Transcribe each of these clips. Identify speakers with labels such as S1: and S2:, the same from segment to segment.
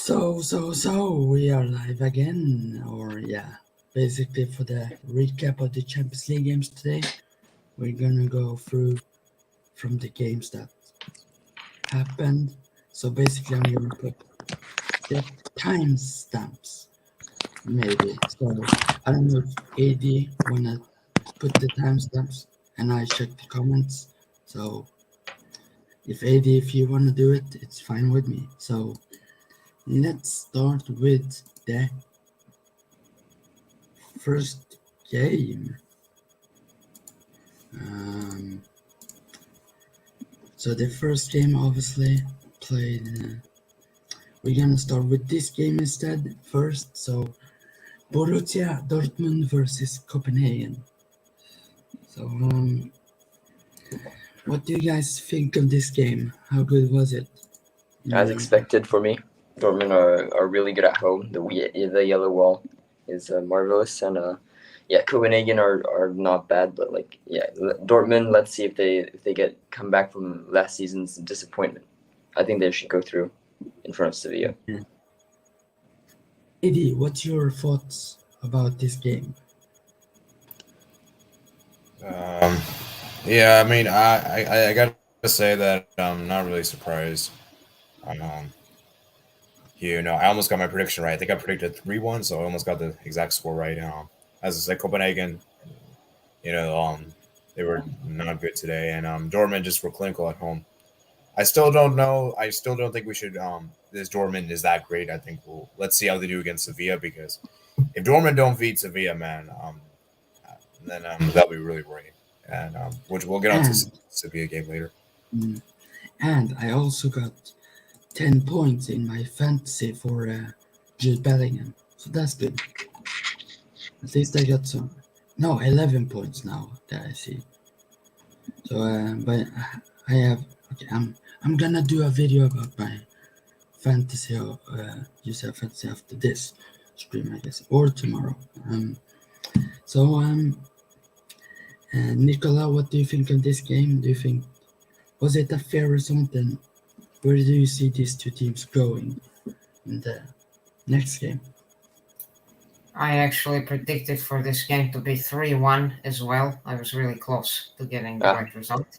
S1: So, we are live again, basically for the recap of the Champions League games today. We're gonna go through from the games that happened. So basically, I'm gonna put the timestamps, maybe. So I don't know if AD wanna put the timestamps, and I check the comments. So if AD, if you wanna do it, it's fine with me. So let's start with the first game. So the first game obviously played. We're gonna start with this game instead first. So Borussia Dortmund versus Copenhagen. So what do you guys think of this game? How good was it?
S2: As expected for me, Dortmund are really good at home. The yellow wall is marvelous, and Copenhagen are not bad, but Dortmund. Let's see if they come back from last season's disappointment. I think they should go through in front of Sevilla.
S1: Eddie, what's your thoughts about this game?
S3: I mean, I got to say that I'm not really surprised. I almost got my prediction right. I think I predicted 3-1, so I almost got the exact score right. As I said, Copenhagen, they were not good today, and Dortmund just were clinical at home. I still don't know. I still don't think we should. This Dortmund is that great. I think let's see how they do against Sevilla, because if Dortmund don't beat Sevilla, man, then that'll be really worrying. And which we'll get on to Sevilla game later.
S1: And I also got 10 points in my fantasy for Jude Bellingham, so that's good. At least I got 11 points now that I see. So, but I have. Okay, I'm gonna do a video about my fantasy UCL fantasy after this stream, I guess, or tomorrow. Nicola, what do you think of this game? Do you think was it a fair result, and where do you see these two teams going in the next game?
S4: I actually predicted for this game to be 3-1 as well. I was really close to getting the right result.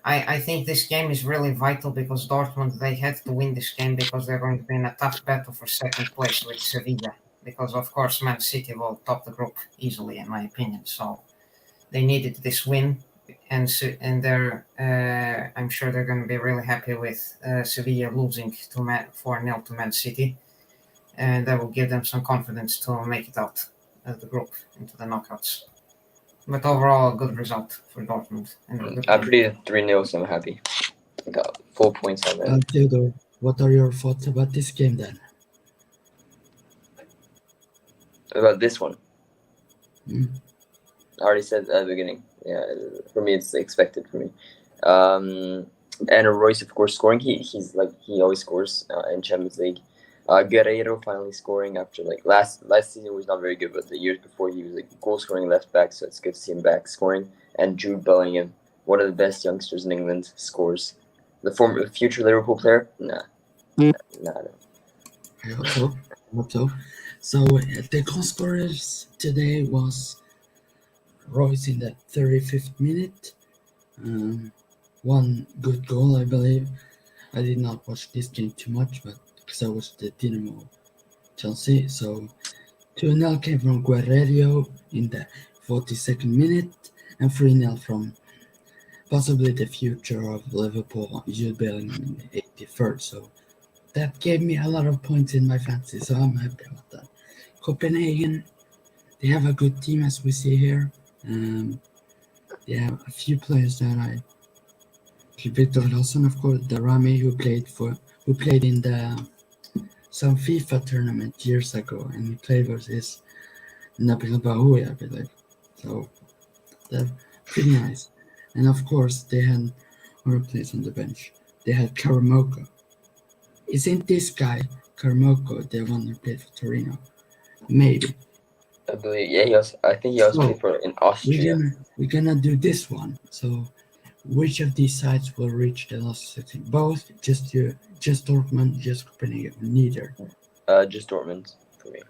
S4: I think this game is really vital because Dortmund, they had to win this game because they're going to be in a tough battle for second place with Sevilla. Because, of course, Man City will top the group easily, in my opinion. So they needed this win. And they're, I'm sure they're going to be really happy with Sevilla losing 4-0 to Man City. And that will give them some confidence to make it out of the group into the knockouts. But overall, a good result for Dortmund.
S2: I predicted 3-0, so I'm happy. I got 4 points on that.
S1: Theodore, what are your thoughts about this game then?
S2: About this one? I already said at the beginning. Yeah, for me, it's expected for me. And Royce, of course, scoring. He always scores in Champions League. Guerreiro finally scoring after last season was not very good, but the years before he was goal scoring left back, so it's good to see him back scoring. And Jude Bellingham, one of the best youngsters in England, scores. The future Liverpool player? Nah.
S1: I hope so. So the goal scorers today was Royce in the 35th minute. One good goal, I believe. I did not watch this game too much, but because I watched the Dinamo Chelsea. So 2-0 came from Guerreiro in the 42nd minute, and 3-0 from possibly the future of Liverpool, Jude Bellingham in the 83rd. So that gave me a lot of points in my fantasy, so I'm happy about that. Copenhagen, they have a good team, as we see here. They have a few players that I... Victor Lawson, of course, the Rami, who played in some FIFA tournament years ago, and he played versus Nabil Bahoui, I believe. So they're pretty nice. And of course, they had other players on the bench. They had Karamoko. Isn't this guy Karamoko the one who played for Torino? Maybe.
S2: I believe, yeah. I think he also played for in Austria.
S1: We're gonna do this one. So Which of these sides will reach the last 16? Both? Just Dortmund, just Copenhagen? Neither?
S2: Just Dortmund for me.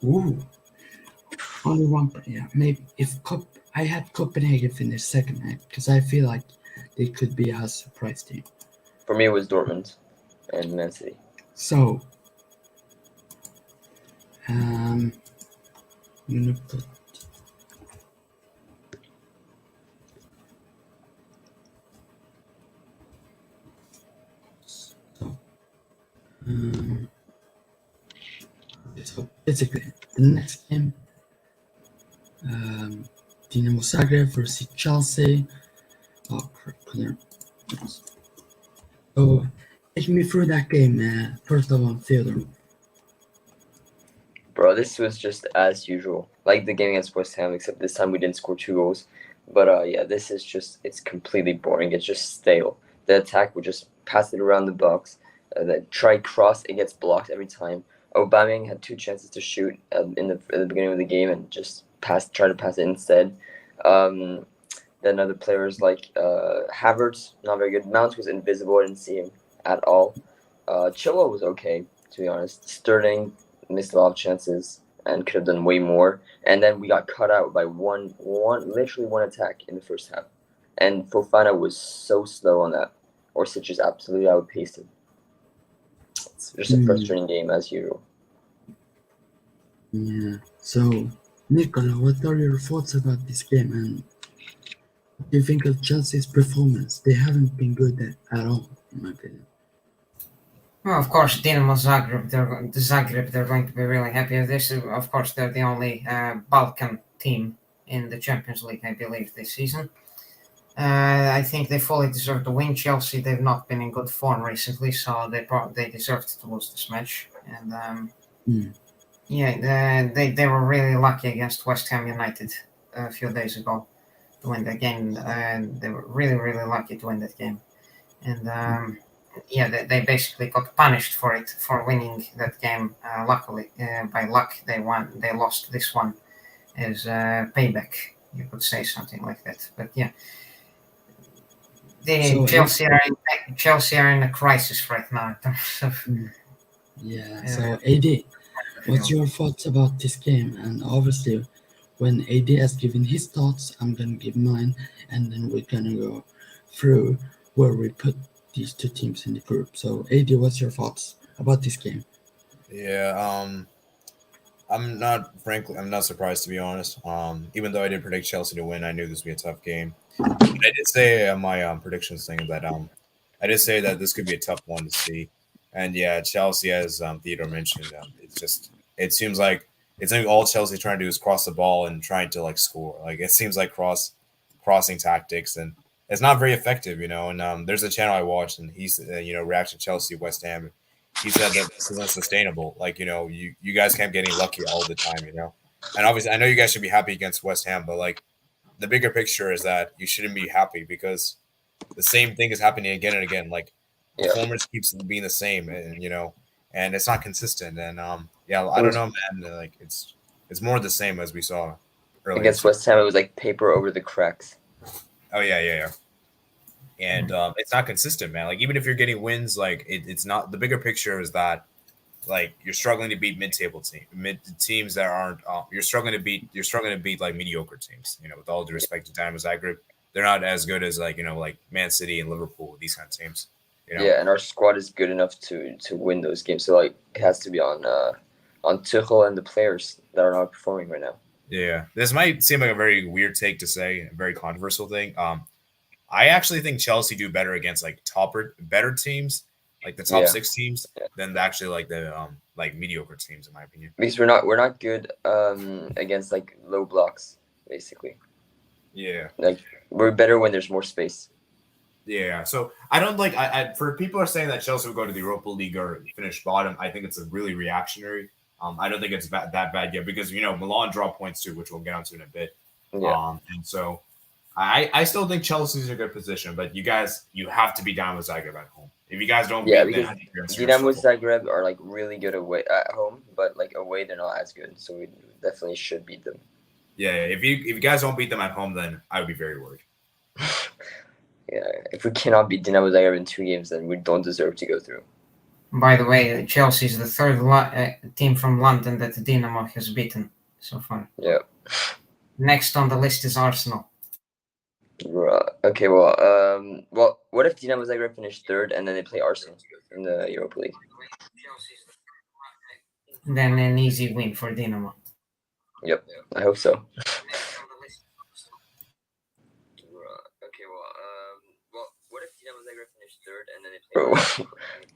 S1: Ooh. Only one. Yeah, maybe if I had Copenhagen finish second, because I feel like they could be a surprise team.
S2: For me, it was Dortmund and Man City.
S1: So, I'm gonna put. So basically, the next game, Dinamo Zagreb versus Chelsea. Oh, clear. So, take me through that game. First of all, Theodore.
S2: Bro, this was just as usual, like the game against West Ham, except this time we didn't score 2 goals. But yeah, this is it's completely boring. It's just stale. The attack would just pass it around the box. Try cross, it gets blocked every time. Aubameyang had 2 chances to shoot in the beginning of the game and just try to pass it instead. Then other players like Havertz, not very good. Mount was invisible. I didn't see him at all. Chilwell was okay, to be honest. Sterling missed a lot of chances and could have done way more. And then we got cut out by literally one attack in the first half. And Fofana was so slow on that. Orsic just absolutely outpaced him. It's just a frustrating game as usual.
S1: Yeah. So, Nicola, what are your thoughts about this game, and what do you think of Chelsea's performance? They haven't been good at all, in my opinion.
S4: Well, of course, Dinamo Zagreb, they're going to be really happy with this. Of course, they're the only Balkan team in the Champions League, I believe, this season. I think they fully deserve to win. Chelsea, they've not been in good form recently, so they deserved to lose this match. And yeah, they were really lucky against West Ham United a few days ago to win that game. They were really, really lucky to win that game. And yeah, they basically got punished for winning that game. Luckily, by luck, they won. They lost this one as payback. You could say something like that. But yeah, Chelsea are in a crisis right now in terms of.
S1: Yeah. So AD, what's your thoughts about this game? And obviously, when AD has given his thoughts, I'm gonna give mine, and then we're gonna go through where we put these two teams in the group. So, AD, what's your thoughts about this game?
S3: Yeah, I'm not surprised, to be honest. Even though I did predict Chelsea to win, I knew this would be a tough game. But I did say my predictions thing that I did say that this could be a tough one to see. And yeah, Chelsea, as Theodore mentioned, it seems like all Chelsea trying to do is cross the ball and trying to like score. Like it seems like crossing tactics, and it's not very effective, you know. And there's a channel I watched, and he's reaction Chelsea West Ham. He said that this is unsustainable. Like you guys can't get any lucky all the time, you know. And obviously, I know you guys should be happy against West Ham, but like the bigger picture is that you shouldn't be happy because the same thing is happening again and again. Like performance keeps being the same, and and it's not consistent. And yeah, I don't know, man. Like it's more the same as we saw earlier.
S2: Against West Ham, it was like paper over the cracks.
S3: Oh yeah. And it's not consistent, man. Like even if you're getting wins, like it's not. The bigger picture is that like you're struggling to beat mid-table teams that aren't. You're struggling to beat like mediocre teams. You know, with all due respect to Dinamo Zagreb, they're not as good as like like Man City and Liverpool, these kind of teams. You know?
S2: Yeah, and our squad is good enough to win those games. So like it has to be on Tuchel and the players that are not performing right now.
S3: Yeah, this might seem like a very weird take to say, a very controversial thing. I actually think Chelsea do better against like better teams, like the top 6 teams, than actually like the like mediocre teams, in my opinion.
S2: Because we're not good against like low blocks, basically.
S3: Yeah,
S2: like we're better when there's more space.
S3: Yeah, so I don't like. For people are saying that Chelsea will go to the Europa League or finish bottom. I think it's a really reactionary. I don't think it's that bad yet because Milan draw points too, which we'll get onto in a bit.
S2: Yeah.
S3: And so I still think Chelsea's in a good position, but you have to be Dinamo Zagreb at home. If you guys don't,
S2: because Dinamo Zagreb are like really good away at home, but like away they're not as good. So we definitely should beat them.
S3: Yeah, if you guys don't beat them at home, then I would be very worried.
S2: Yeah, if we cannot beat Dinamo Zagreb in 2 games, then we don't deserve to go through.
S4: By the way, Chelsea is the third team from London that Dinamo has beaten so far.
S2: Yeah.
S4: Next on the list is Arsenal.
S2: Okay, well, what if Dinamo Zagreb finished third and then they play Arsenal in the Europa League?
S4: Then an easy win for Dinamo.
S2: Yep, I hope so. Okay, well, what if Dinamo Zagreb finished third and then they play Arsenal?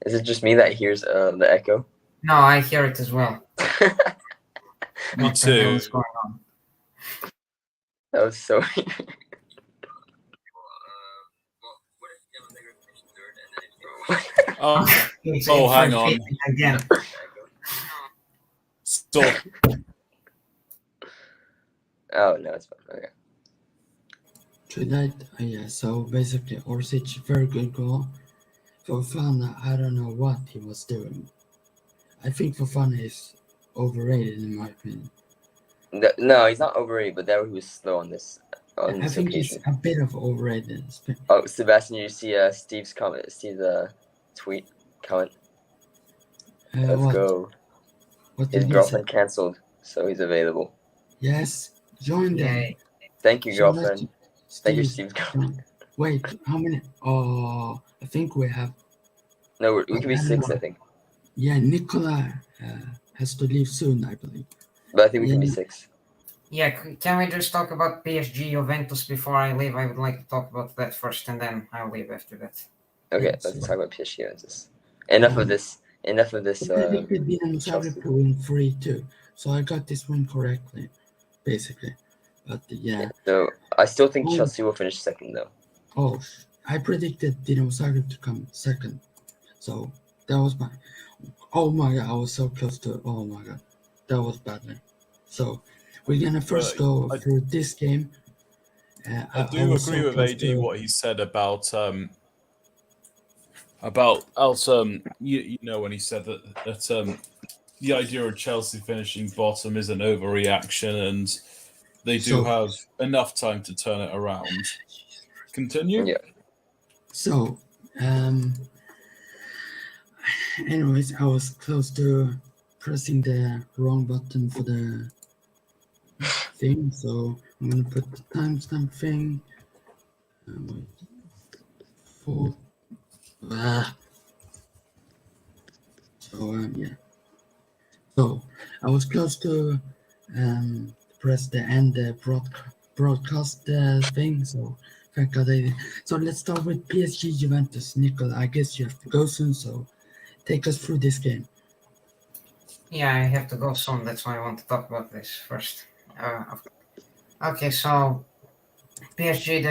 S2: Is it just me that hears the echo?
S4: No, I hear it as well.
S5: Me
S4: What the hell
S5: too.
S4: is going on?
S2: That was so.
S5: Oh,
S4: It's
S5: hang on.
S4: Again.
S5: Stop.
S2: Oh no, it's fine. Okay.
S1: Tonight, yeah, so basically Orsic, very good goal. Fofana, I don't know what he was doing. I think Fofana is overrated in my opinion.
S2: No, he's not overrated, but that he was slow on this
S1: I think he's
S2: occasion.
S1: a bit of overrated.
S2: Oh, Sebastian, you see Steve's comment? Steve's tweet comment. Let's
S1: what?
S2: go.
S1: What
S2: His
S1: did he
S2: girlfriend
S1: say?
S2: cancelled, so he's available.
S1: Yes, join them.
S4: Yay.
S2: Thank you,
S1: So
S2: girlfriend.
S1: let's-
S2: Thank you,
S1: Steve,
S2: Steve's girlfriend.
S1: wait, how many? Oh, I think we have.
S2: No, we can be
S1: I don't
S2: 6,
S1: know.
S2: I think.
S1: Yeah, Nicola has to leave soon, I believe.
S2: But I think we can be
S1: Yeah.
S2: 6.
S4: Yeah, can we just talk about PSG Juventus before I leave? I would like to talk about that first, and then I'll leave after that.
S2: Okay,
S1: Yes.
S2: let's talk about PSG Juventus. Enough of this. Enough of this.
S1: I predicted Dinamo
S2: Chelsea.
S1: Zagreb to win 3-2, so I got this one correctly, basically. But yeah.
S2: So I still think
S1: Oh.
S2: Chelsea will finish second, though.
S1: Oh, I predicted Dinamo Zagreb to come second, so that was my. Oh my god, I was so close to. Oh my god, that was badly. So we're gonna first go through this game.
S5: I do
S1: was
S5: agree
S1: so
S5: with
S1: close
S5: AD
S1: to-
S5: what he said about you know, when he said that the idea of Chelsea finishing bottom is an overreaction, and they do
S1: So-
S5: have enough time to turn it around. Continue.
S2: Yeah.
S1: So, anyways, I was close to pressing the wrong button for the thing, so I'm gonna put the timestamp thing. For yeah. So I was close to press the end broadcast thing. So thank God I did. So let's start with PSG Juventus. Nicole, I guess you have to go soon. So take us through this game.
S4: Yeah, I have to go soon. That's why I want to talk about this first. Okay, so PSG,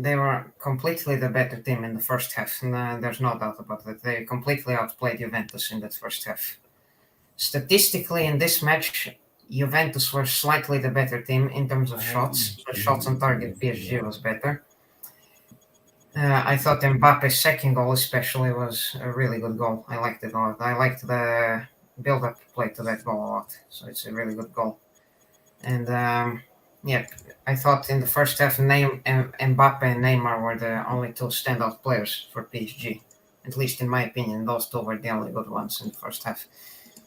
S4: they were completely the better team in the first half. And, there's no doubt about that. They completely outplayed Juventus in that first half. Statistically, in this match, Juventus were slightly the better team in terms of shots. So shots on target, PSG was better. I thought Mbappe's second goal especially was a really good goal. I liked it a lot. I liked the build-up play to that goal a lot. So it's a really good goal. And yeah, I thought in the first half, Mbappe and Neymar were the only two standout players for PSG. At least in my opinion, those two were the only good ones in the first half.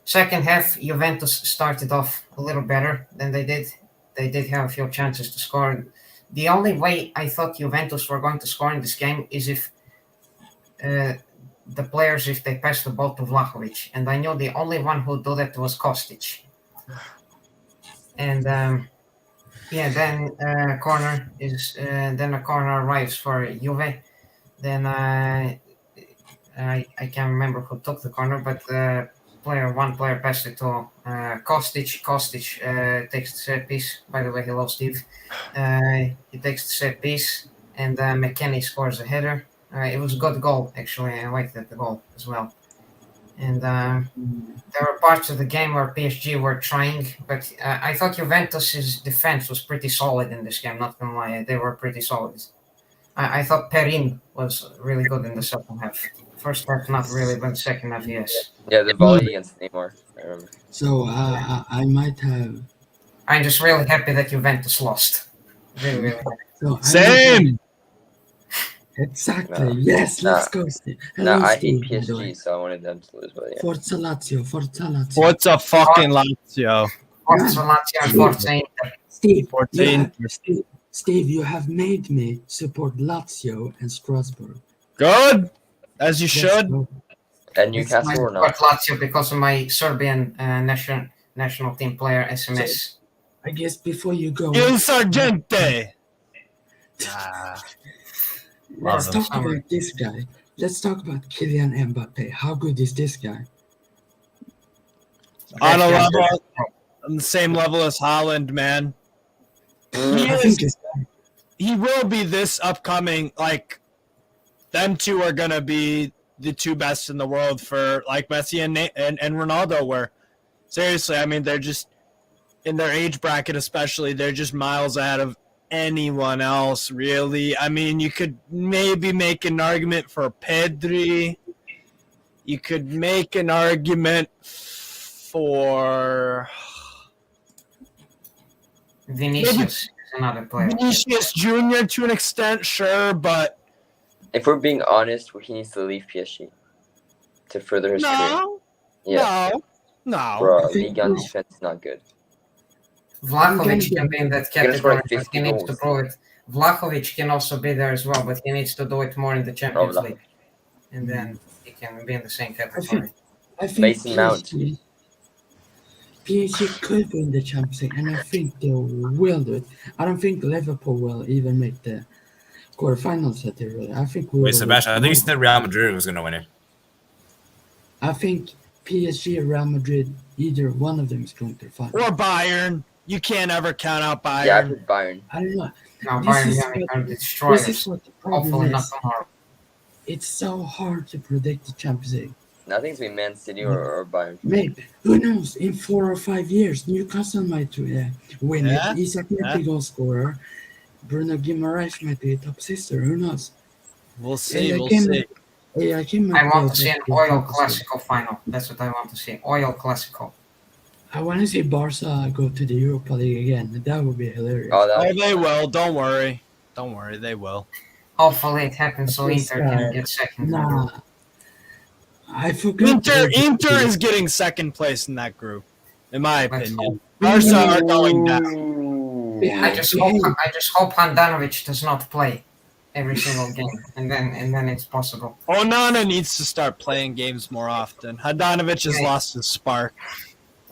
S4: Second half, Juventus started off a little better than they did. They did have a few chances to score. The only way I thought Juventus were going to score in this game is if the players, if they passed the ball to Vlahovic. And I knew the only one who did that was Kostic. And yeah, then a corner arrives for Juve. Then I can't remember who took the corner, but one player passed it to Kostic. Kostic takes the set piece. By the way, hello Steve. He takes the set piece, and McKennie scores a header. It was a good goal, actually. I liked that goal as well. And there were parts of the game where PSG were trying, but I thought Juventus's defense was pretty solid in this game. Not gonna lie, they were pretty solid. I thought Perin was really good in the second half. First half, not really, but second half, yes.
S2: Yeah, the volley against Neymar, I remember.
S1: So I might have.
S4: I'm just really happy that Juventus lost. Really, really happy.
S1: So Exactly.
S2: No.
S1: Yes,
S2: Nah.
S1: let's go, Steve.
S2: No,
S1: Hello,
S2: I hate
S1: Steve, by the way.
S2: PSG, so I wanted them to lose. But yeah.
S1: Forza Lazio, Forza Lazio.
S6: Forza fucking Lazio.
S4: Forza Lazio and Forza Inter.
S1: Steve,
S6: Forza Inter.
S1: Steve, you have made me support Lazio and Strasbourg.
S6: Good, as you should.
S1: Go.
S2: And Newcastle or
S4: I
S2: not?
S4: support Lazio because of my Serbian national team player SMS.
S1: I guess before you go,
S6: Il Sargente.
S1: let's
S6: Love
S1: talk about this guy. Let's talk about Kylian Mbappe. How good is this guy?
S6: On a level, on the same level as Haaland, man. He will be this upcoming. Like, them two are gonna be the two best in the world for like Messi and Ronaldo were. Seriously, I mean, they're just in their age bracket, especially. They're just miles ahead of anyone else, really. I mean, you could maybe make an argument for Pedri. You could make an argument for
S4: Vinicius is another player.
S6: Vinicius Jr. to an extent, sure, but
S2: If we're being honest, he needs to leave PSG to further his career. Yeah,
S6: no.
S2: bro, Ligue 1 defense is not good.
S4: Vlahovic can be in that
S2: Gonna score
S4: category,
S2: like
S4: but
S2: 50
S4: he needs to
S2: goals.
S4: prove it. Vlahovic can also be there as well, but he needs to do it more in the Champions
S2: Vlahovic.
S4: League. And then he can be in the same category.
S1: I think
S2: Mason Mount.
S1: PSG could win the Champions League, and I think they will do it. I don't think Liverpool will even make the quarterfinals at the really. I think we
S3: Wait,
S1: will.
S3: Sebastian, I think you said Real Madrid was going to win it.
S1: I think PSG or Real Madrid, either one of them is going to the final.
S6: Or Bayern. You can't ever count out Bayern.
S2: Yeah, I put Bayern.
S1: I don't know.
S4: Now
S1: This
S4: Bayern
S1: is
S4: Munich
S1: what-
S4: are
S1: This
S4: destroyers.
S1: is what the problem
S4: Hopefully not
S1: is.
S4: tomorrow.
S1: It's so hard to predict the Champions League.
S2: I think it's between Man City or Bayern.
S1: Maybe. Who knows? In 4 or 5 years, Newcastle might win
S6: Yeah,
S1: it. Isak might be goal scorer. Bruno Guimaraes might be a top sister. Who knows?
S6: We'll see.
S1: Yeah,
S6: We'll
S1: Kim-
S6: see.
S1: Yeah,
S4: I want to see an Oil Clasico final. That's what I want to see. Oil Clasico.
S1: I want to see Barca go to the Europa League again. That would be hilarious.
S2: Oh, that
S6: Oh,
S2: was,
S6: they will. Don't worry. Don't worry. They will.
S4: Hopefully it happens so
S1: Yes,
S4: Inter can get second.
S1: Nah. I forgot.
S6: Inter is getting second place in that group, in my
S4: Let's
S6: opinion. Barca are going down.
S2: Ooh.
S4: I just hope Handanovic does not play every single game, and then it's possible.
S6: Onana needs to start playing games more often. Handanovic has lost his spark.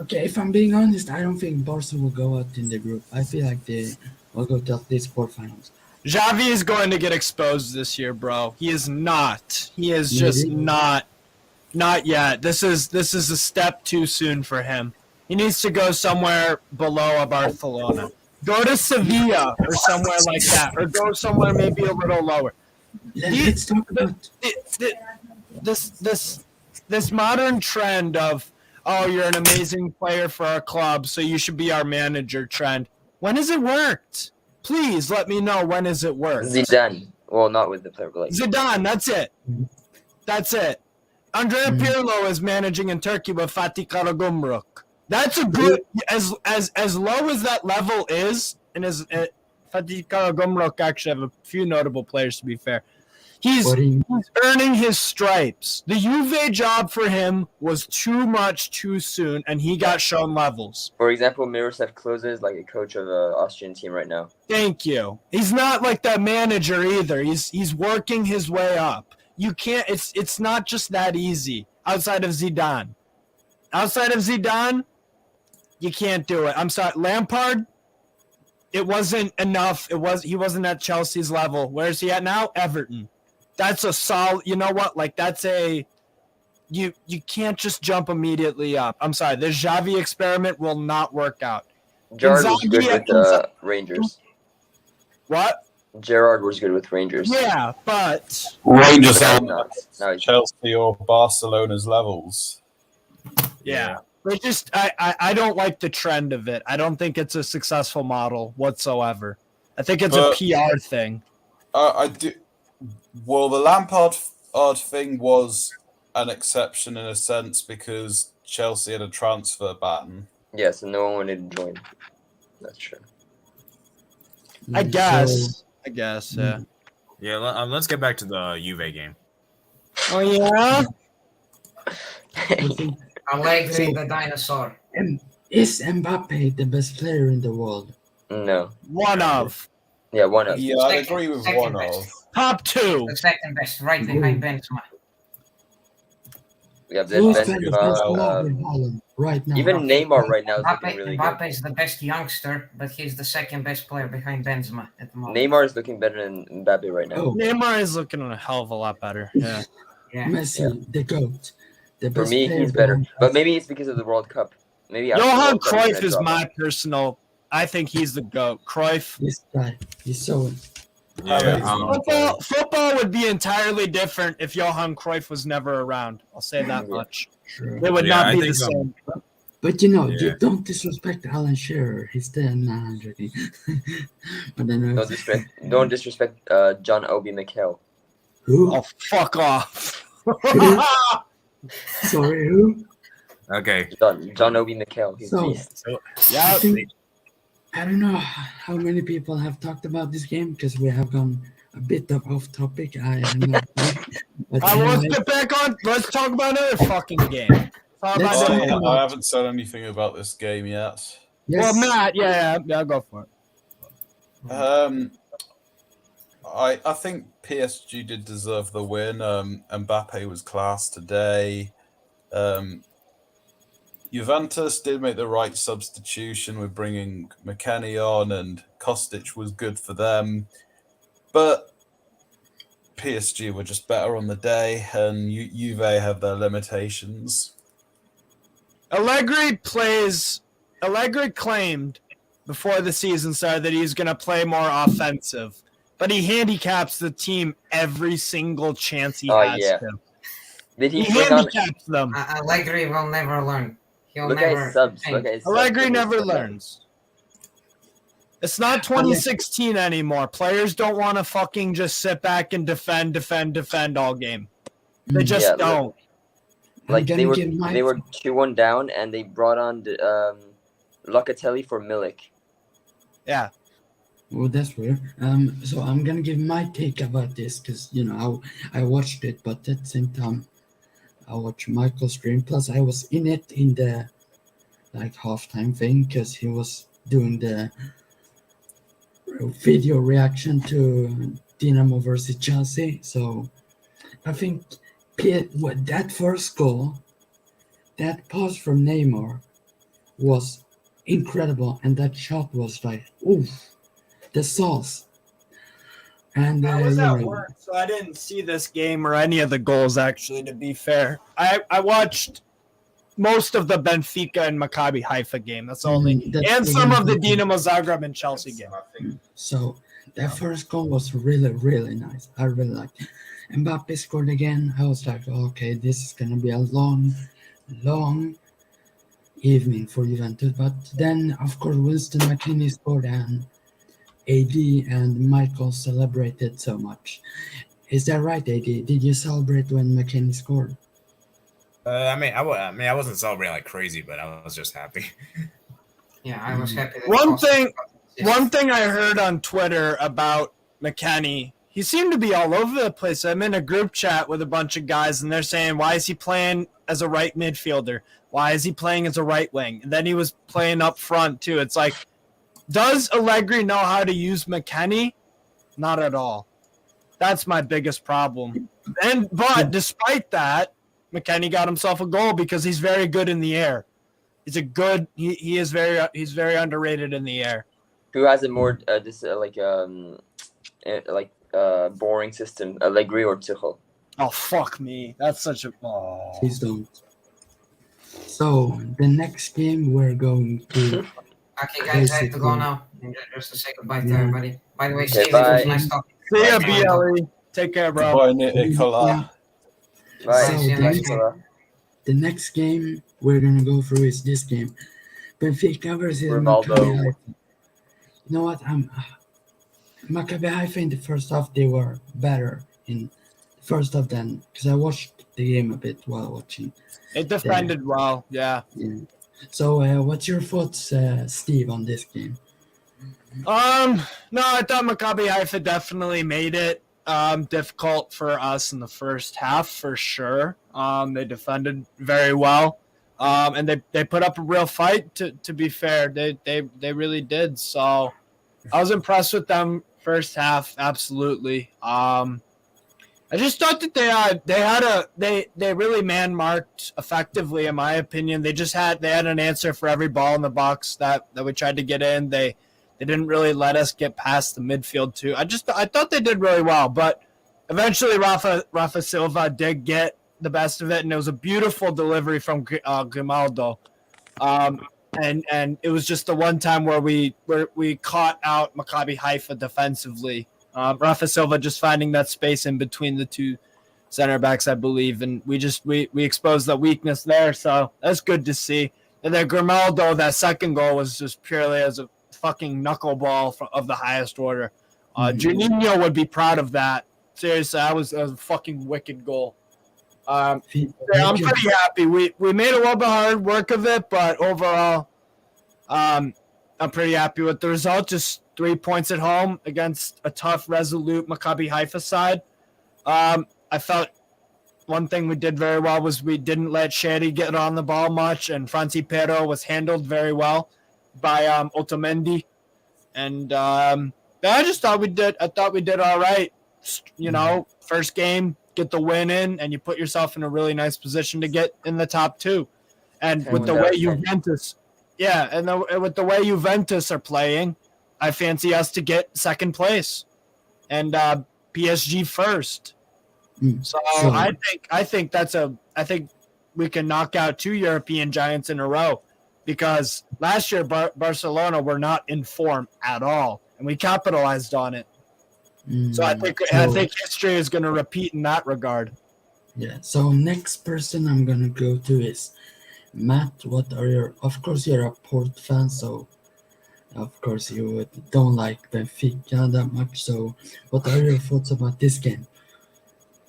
S1: Okay, if I'm being honest, I don't think Barca will go out in the group. I feel like they will go to these quarterfinals.
S6: Xavi is going to get exposed this year, bro. He is not. He is just
S1: Maybe.
S6: not yet. This is a step too soon for him. He needs to go somewhere below a Barcelona. Go to Sevilla or somewhere like that, or go somewhere maybe a little lower.
S1: Let's talk about.
S6: This modern trend of, oh, you're an amazing player for our club, so you should be our manager trend. When has it worked? Please let me know, when has it worked?
S2: Zidane. Well, not with the player, but like
S6: Zidane, that's it. That's it. Andrea Pirlo is managing in Turkey with Fatih Karagümrük. That's a good, as low as that level is, and as Fatih Karagümrük actually have a few notable players, to be fair. He's earning his stripes. The Juve job for him was too much too soon, and he got shown levels.
S2: For example, Miroslav Klose is like a coach of an Austrian team right now.
S6: Thank you. He's not like that manager either. He's working his way up. You can't. It's not just that easy. Outside of Zidane, you can't do it. I'm sorry, Lampard. It wasn't enough. He wasn't at Chelsea's level. Where's he at now? Everton. That's a solid. You know what? Like that's a. You can't just jump immediately up. I'm sorry. The Xavi experiment will not work out.
S2: Gerrard was
S6: Inzaghi
S2: good
S6: at
S2: with Rangers.
S6: What?
S2: Gerrard was good with Rangers.
S6: Yeah, but
S5: Rangers
S2: Now
S5: are
S2: he's not. Now he's
S5: Chelsea or Barcelona's levels.
S6: yeah. They just I don't like the trend of it. I don't think it's a successful model whatsoever. I think it's a PR thing.
S5: I do. Well, the Lampard thing was an exception in a sense because Chelsea had a transfer ban.
S2: Yeah, so no one wanted to join. That's true.
S6: I guess, yeah.
S3: Yeah, let's get back to the Juve game.
S6: Oh yeah.
S1: I think,
S4: Allegri the dinosaur.
S1: is Mbappe the best player in the world?
S2: No.
S6: One of
S2: Yeah, one of.
S5: Yeah, I'd agree with
S4: Second
S5: one
S4: best.
S5: of.
S6: top two.
S4: The second best, right behind Benzema.
S2: We have
S1: Who's
S2: Benzema.
S1: better best player than Haaland right now?
S2: Even Neymar right now is looking really good.
S4: Mbappe is the best youngster, but he's the second best player behind Benzema at the moment.
S2: Neymar is looking better than Mbappe right now.
S1: Oh,
S6: Neymar is looking a hell of a lot better. Yeah.
S4: Yeah.
S1: Messi, the GOAT. The
S2: For
S1: best
S2: me,
S1: player
S2: he's better.
S1: behind
S2: But
S1: Messi.
S2: maybe it's because of the World Cup. Maybe after the
S6: Johan
S2: World Cup, he's
S6: Cruyff
S2: gonna
S6: is
S2: drop
S6: my
S2: off.
S6: personal. I think he's the GOAT. Cruyff.
S1: This guy, he's so.
S3: Yeah,
S6: Football would be entirely different if Johan Cruyff was never around. I'll say that
S2: Yeah.
S6: much.
S1: True.
S6: It would
S3: Yeah,
S6: not
S3: I
S6: be
S3: think,
S6: the same.
S1: But you know,
S3: Yeah.
S1: you don't disrespect Alan Shearer. He's dead. Nah, I'm joking. But then
S2: Don't disrespect John Obi Mikel.
S1: who?
S6: Oh, fuck off.
S1: Sorry, who?
S3: Okay.
S2: John Obi Mikel. He's
S1: So-
S2: beast.
S6: Yeah.
S1: I think I don't know how many people have talked about this game because we have gone a bit off topic. I am not. But
S6: Let's
S1: anyway,
S6: get back on. Let's talk about another fucking game. Talk
S1: Let's
S6: about
S1: talk
S6: the-
S1: about-
S5: I haven't said anything about this game yet.
S1: yes,
S6: Well, Matt, yeah, go for it.
S5: I think PSG did deserve the win. Mbappe was class today. Juventus did make the right substitution with bringing McKennie on, and Kostic was good for them. But PSG were just better on the day, and Juve have their limitations.
S6: Allegri claimed before the season started that he's going to play more offensive, but he handicaps the team every single chance he has
S2: yeah.
S6: to.
S2: Did
S6: He
S2: he bring on?
S6: handicaps them.
S4: Allegri will never learn. He'll
S2: Look at
S4: never
S2: his subs.
S4: change.
S2: Look at his subs.
S6: Allegri never learns. It's not 2016 anymore. Players don't want to fucking just sit back and defend all game. They just
S2: Yeah,
S6: don't.
S2: Like
S1: I'm
S2: they
S1: gonna give my-
S2: were 2-1 down, and they brought on Locatelli for Milik.
S6: Yeah.
S1: Well, that's weird. So I'm gonna give my take about this because you know I watched it, but at the same time I watched Michael's stream. Plus, I was in it in the like halftime thing because he was doing the video reaction to Dinamo versus Chelsea. So I think that first goal, that pass from Neymar, was incredible, and that shot was like, oof, the sauce. And
S6: I was
S1: you
S6: at
S1: know,
S6: work, so I didn't see this game or any of the goals, actually, to be fair. I watched most of the Benfica and Maccabi Haifa game. That's only.
S1: that's
S6: And
S1: the
S6: some
S1: game
S6: of the
S1: for-
S6: Dinamo Zagreb and Chelsea game.
S1: So that first goal was really, really nice. I really liked it. Mbappe scored again. I was like, okay, this is gonna be a long evening for Juventus. But then, of course, Winston McKennie scored, and AD and Michael celebrated so much. Is that right, AD? Did you celebrate when McKennie scored?
S3: I wasn't celebrating like crazy, but I was just happy.
S4: Yeah, I was happy. that
S6: One
S4: Costa-
S6: thing-
S4: Yeah.
S6: One thing I heard on Twitter about McKennie, he seemed to be all over the place. I'm in a group chat with a bunch of guys, and they're saying, why is he playing as a right midfielder? Why is he playing as a right wing? And then he was playing up front, too. It's like, does Allegri know how to use McKennie? Not at all. That's my biggest problem. But despite that, McKennie got himself a goal because he's very good in the air. He's very underrated in the air.
S2: Who has a more boring system, Allegri or Tuchel?
S6: Oh, fuck me. That's such a... Oh.
S1: Please don't. So the next game we're going to.
S4: Okay, guys, I have to go now. Just to say goodbye to
S1: Yeah.
S4: everybody. By the way,
S2: Okay,
S4: Steve, it
S2: bye.
S4: was nice talking.
S6: See ya,
S4: Bye.
S6: BLE. Take care, bro.
S5: Goodbye, Nicola.
S2: Bye.
S1: So
S2: See you
S1: the
S2: next one.
S1: The next game we're gonna go through is this game, Benfica versus
S2: Ronaldo.
S1: Maccabi Haifa. You know what? Maccabi Haifa in the first half, they were better in the first half than because I watched the game a bit while watching.
S6: It defended well, yeah.
S1: Yeah. So what's your thoughts, Steve, on this game?
S6: No, I thought Maccabi Haifa definitely made it. difficult for us in the first half for sure. They defended very well, and they put up a real fight. To be fair, they really did. So I was impressed with them first half. Absolutely. I just thought that they really man marked effectively, in my opinion. They had an answer for every ball in the box that we tried to get in. They didn't really let us get past the midfield too. I thought they did really well, but eventually Rafa Silva did get the best of it, and it was a beautiful delivery from Grimaldo. And it was just the one time where we caught out Maccabi Haifa defensively. Rafa Silva just finding that space in between the two center backs, I believe, and we exposed the weakness there. So that's good to see. And then Grimaldo, that second goal was just purely as a fucking knuckleball of the highest order. Juninho would be proud of that. Seriously, that was a fucking wicked goal. I'm pretty happy. We made a little bit hard work of it, but overall, I'm pretty happy with the result. Just 3 points at home against a tough, resolute Maccabi Haifa side. I felt one thing we did very well was we didn't let Sherry get on the ball much, and Franci Pero was handled very well by Otamendi. And I just thought we did. I thought we did all right. You know, first game, get the win in, and you put yourself in a really nice position to get in the top two. And with the way Juventus, with the way Juventus are playing, I fancy us to get second place, and PSG first. So I think we can knock out two European giants in a row, because last year Barcelona were not in form at all, and we capitalized on it. So I think history is going to repeat in that regard.
S1: Yeah. So next person I'm going to go to is Matt. Of course you're a Port fan, so of course you don't like Benfica that much. So what are your thoughts about this game?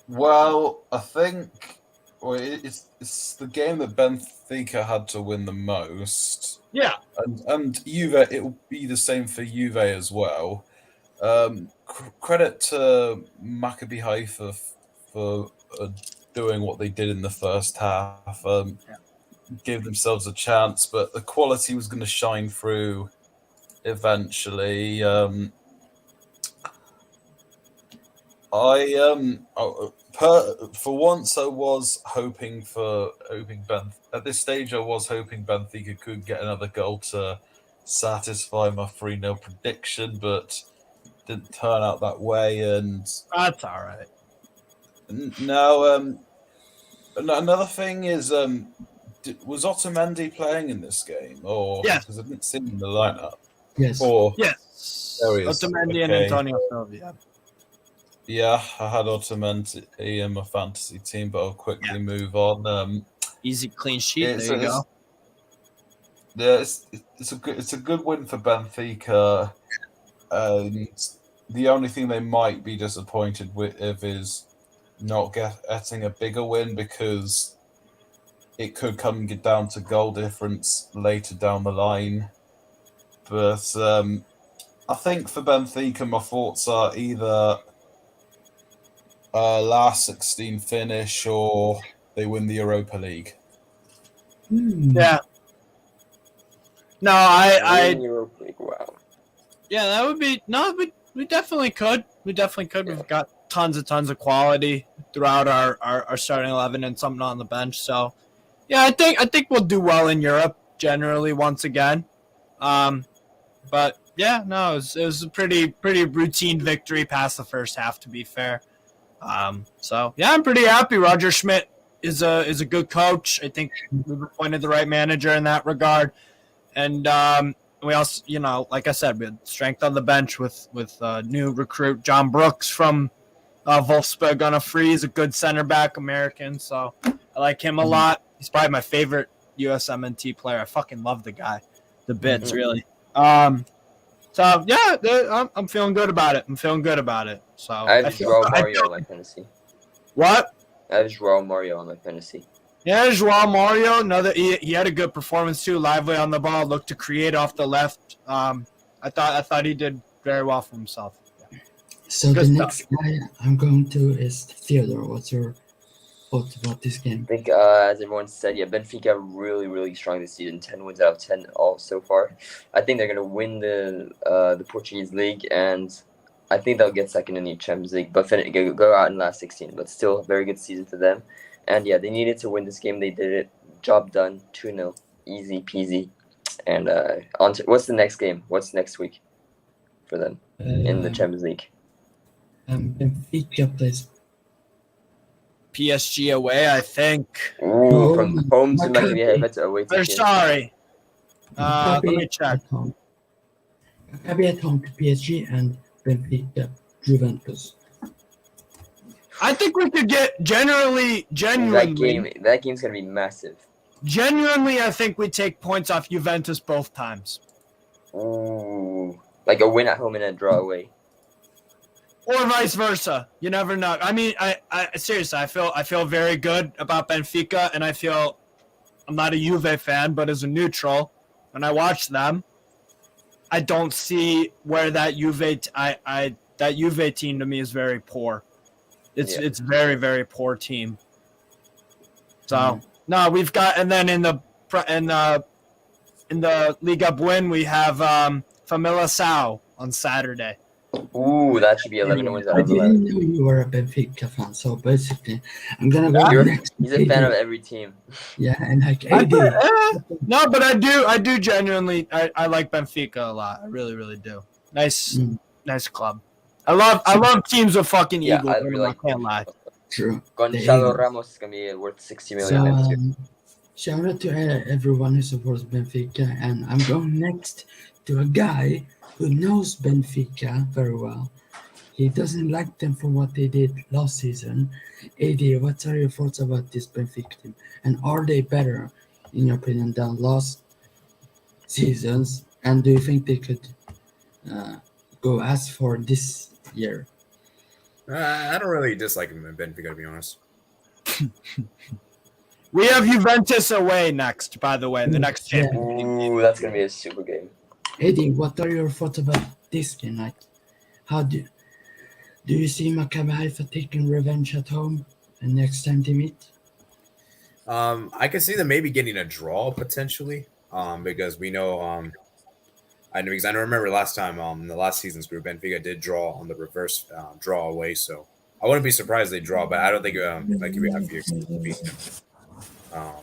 S5: Well, I think it's the game that Benfica had to win the most.
S6: Yeah.
S5: And Juve, it will be the same for Juve as well. Credit to Maccabi Haifa for doing what they did in the first half. Gave themselves a chance, but the quality was going to shine through eventually. For once, I was hoping at this stage. I was hoping Benfica could get another goal to satisfy my 3-0 prediction, but didn't turn out that way. And
S6: that's all right.
S5: Now, another thing is, was Otamendi playing in this game, or because I didn't see him in the lineup?
S1: Yes.
S6: Yes.
S5: There he is.
S6: Otamendi and Antonio Silva.
S5: Yeah, I had Otamendi in my fantasy team, but I'll quickly move on.
S6: Easy clean sheet. There you go.
S5: Yeah, it's a good win for Benfica. The only thing they might be disappointed with is not getting a bigger win, because it could come down to goal difference later down the line. But I think for Benfica, my thoughts are either last 16 finish or they win the Europa League.
S6: Yeah. No, I
S2: Europa League. Wow.
S6: Yeah, that would be we definitely could. We definitely could. We've got tons of quality throughout our starting 11 and something on the bench. So, yeah, I think we'll do well in Europe generally once again. But yeah, no, it was a pretty routine victory past the first half, to be fair. So yeah, I'm pretty happy. Roger Schmidt is a good coach. I think we've appointed the right manager in that regard. And we also, like I said, we had strength on the bench with new recruit John Brooks from Wolfsburg on a free. He's a good center back, American, so I like him a lot. He's probably my favorite USMNT player. I fucking love the guy, the bits, really. So yeah, I'm feeling good about it. So
S2: I have Joao Mario on my fantasy.
S6: What?
S2: I have Joao Mario on my fantasy.
S6: Yeah, Joao Mario. He had a good performance too. Lively on the ball, looked to create off the left. I thought he did very well for himself. Yeah.
S1: So
S6: Good
S1: the
S6: stuff.
S1: next guy I'm going to is Theodore. What's your thoughts about this game?
S2: I think, as everyone said, Benfica really, really strong this season. 10 wins out of 10 all so far. I think they're going to win the Portuguese league, and I think they'll get second in the Champions League, but go out in last 16. But still, a very good season for them. And they needed to win this game. They did it. Job done. 2-0. Easy peasy. And on to, what's the next game? What's next week for them in the Champions League?
S1: Benfica plays.
S6: PSG away, I think.
S2: Ooh, from home to
S1: Maccabi.
S2: Maccabi to away to
S6: They're
S2: PSG.
S6: sorry. Let me check.
S1: Maccabi at home to PSG and Benfica Juventus.
S6: I think we could get genuinely.
S2: That game's gonna be massive.
S6: Genuinely, I think we take points off Juventus both times.
S2: Ooh, like a win at home and a draw away.
S6: Or vice versa. You never know. I mean, I seriously, I feel very good about Benfica, and I feel I'm not a Juve fan, but as a neutral, when I watch them, I don't see where that Juve team to me is very poor. It's very, very poor team. So no, we've got, and then in the Liga Buen we have Famalicão on Saturday.
S2: Ooh, that should be 11 wins out
S1: I
S2: of 11.
S1: didn't know you were a Benfica fan, so basically, I'm gonna go next.
S2: He's a fan of every team.
S1: Yeah, and like
S6: No, but I do genuinely. I like Benfica a lot. I really, really do. Nice club. I love teams with fucking Eagles.
S2: I really
S6: I can't lie.
S1: True.
S2: Gonzalo Ramos is gonna be worth 60 million.
S1: So, shout out to everyone who supports Benfica, and I'm going next to a guy who knows Benfica very well. He doesn't like them for what they did last season. AD, what are your thoughts about this Benfica team? And are they better, in your opinion, than last seasons? And do you think they could go as for this year?
S3: I don't really dislike him in Benfica, to be honest.
S6: We have Juventus away next, by the way, the next champion.
S2: Ooh, that's gonna be a super game.
S1: Eddie, what are your thoughts about this game? Like, how do you see Maccabi Haifa taking revenge at home and next time they meet?
S3: I can see them maybe getting a draw potentially. Because we know I remember last time in the last season's group, Benfica did draw on the reverse draw away, so I wouldn't be surprised they draw, but I don't think Maccabi Haifa can beat them.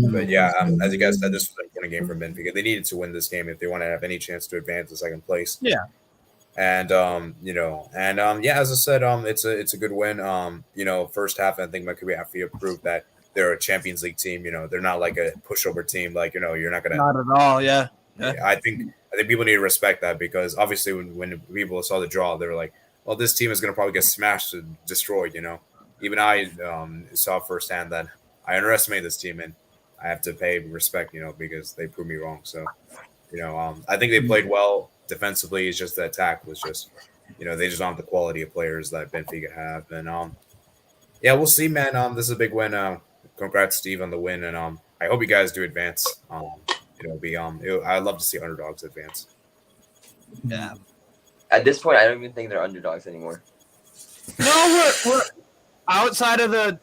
S3: But yeah, as you guys said, this was an important game for Benfica. They needed to win this game if they want to have any chance to advance to second place.
S6: Yeah.
S3: And as I said, it's a good win. First half, I think Maccabi Haifa proved that they're a Champions League team. They're not like a pushover team. Like you're not gonna.
S6: Not at all. Yeah.
S3: I think people need to respect that, because obviously when people saw the draw, they were like, "Well, this team is gonna probably get smashed and destroyed." Even I saw firsthand that I underestimated this team, and I have to pay respect, because they proved me wrong. So, I think they played well defensively. It's just the attack was just, they just don't have the quality of players that Benfica have. And we'll see, man. This is a big win. Congrats, Steve, on the win, and I hope you guys do advance. I'd love to see underdogs advance.
S6: Yeah.
S2: At this point, I don't even think they're underdogs anymore.
S6: No, we're outside of the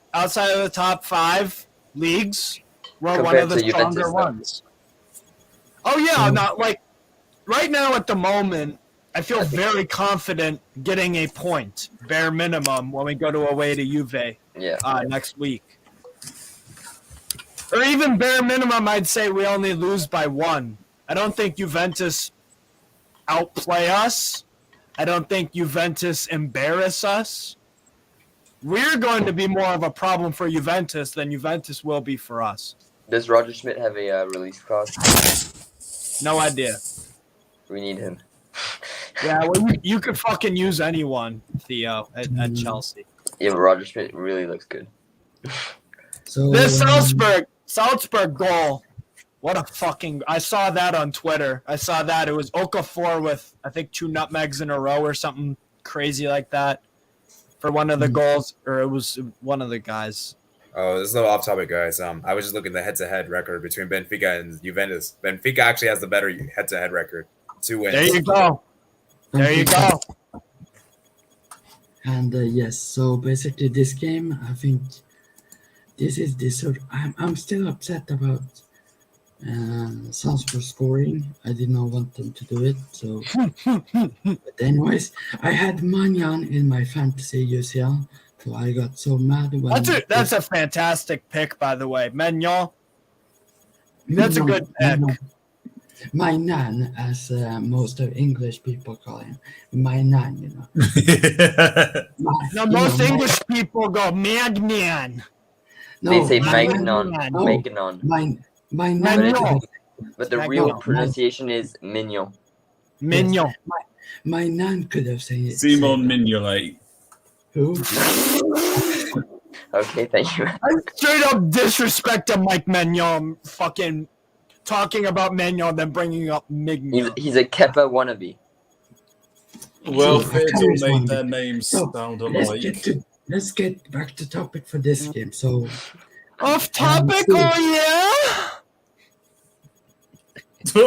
S6: top 5 leagues. We're one of the stronger ones. Oh yeah, not like right now at the moment. I feel very confident getting a point, bare minimum, when we go away to Juve next week. Or even bare minimum, I'd say we only lose by 1. I don't think Juventus outplay us. I don't think Juventus embarrass us. We're going to be more of a problem for Juventus than Juventus will be for us.
S2: Does Roger Schmidt have a release clause?
S6: No idea.
S2: We need him.
S6: Yeah, well, you could fucking use anyone, Theo, at Chelsea.
S2: Yeah, but Roger Schmidt really looks good.
S1: So
S6: This Salzburg goal, what a fucking... I saw that on Twitter. I saw that. It was Okafor with, I think, 2 nutmegs in a row or something crazy like that for one of the goals, or it was one of the guys.
S3: Oh, this is a little off topic, guys. I was just looking at the head-to-head record between Benfica and Juventus. Benfica actually has the better head-to-head record. 2 wins.
S6: There you go.
S1: And yes, so basically this game, I think this is deserved. I'm still upset about Salzburg scoring. I did not want them to do it. So, but anyways, I had Manyan in my fantasy UCL, so I got so mad when
S6: That's a fantastic pick, by the way, Mignon. That's a good pick.
S1: My nan, as most of English people call him, my nan, you know.
S6: Most English people go Magnan.
S1: No,
S2: They say
S6: Magnon.
S2: Magnon.
S1: My nan.
S2: But the real pronunciation is Mignon.
S6: Mignon.
S1: Yes, my nan could have said it.
S7: Simon Mignolet.
S1: Who?
S2: Okay, thank you.
S6: I straight up disrespected Mike Mignon, fucking talking about Mignon, then bringing up Mignon.
S2: He's a Kepa wannabe.
S7: Well,
S1: So,
S7: Theodore
S1: okay,
S7: made their names sound alike.
S1: Let's get back to topic for this game. So,
S6: Off topic, oh yeah?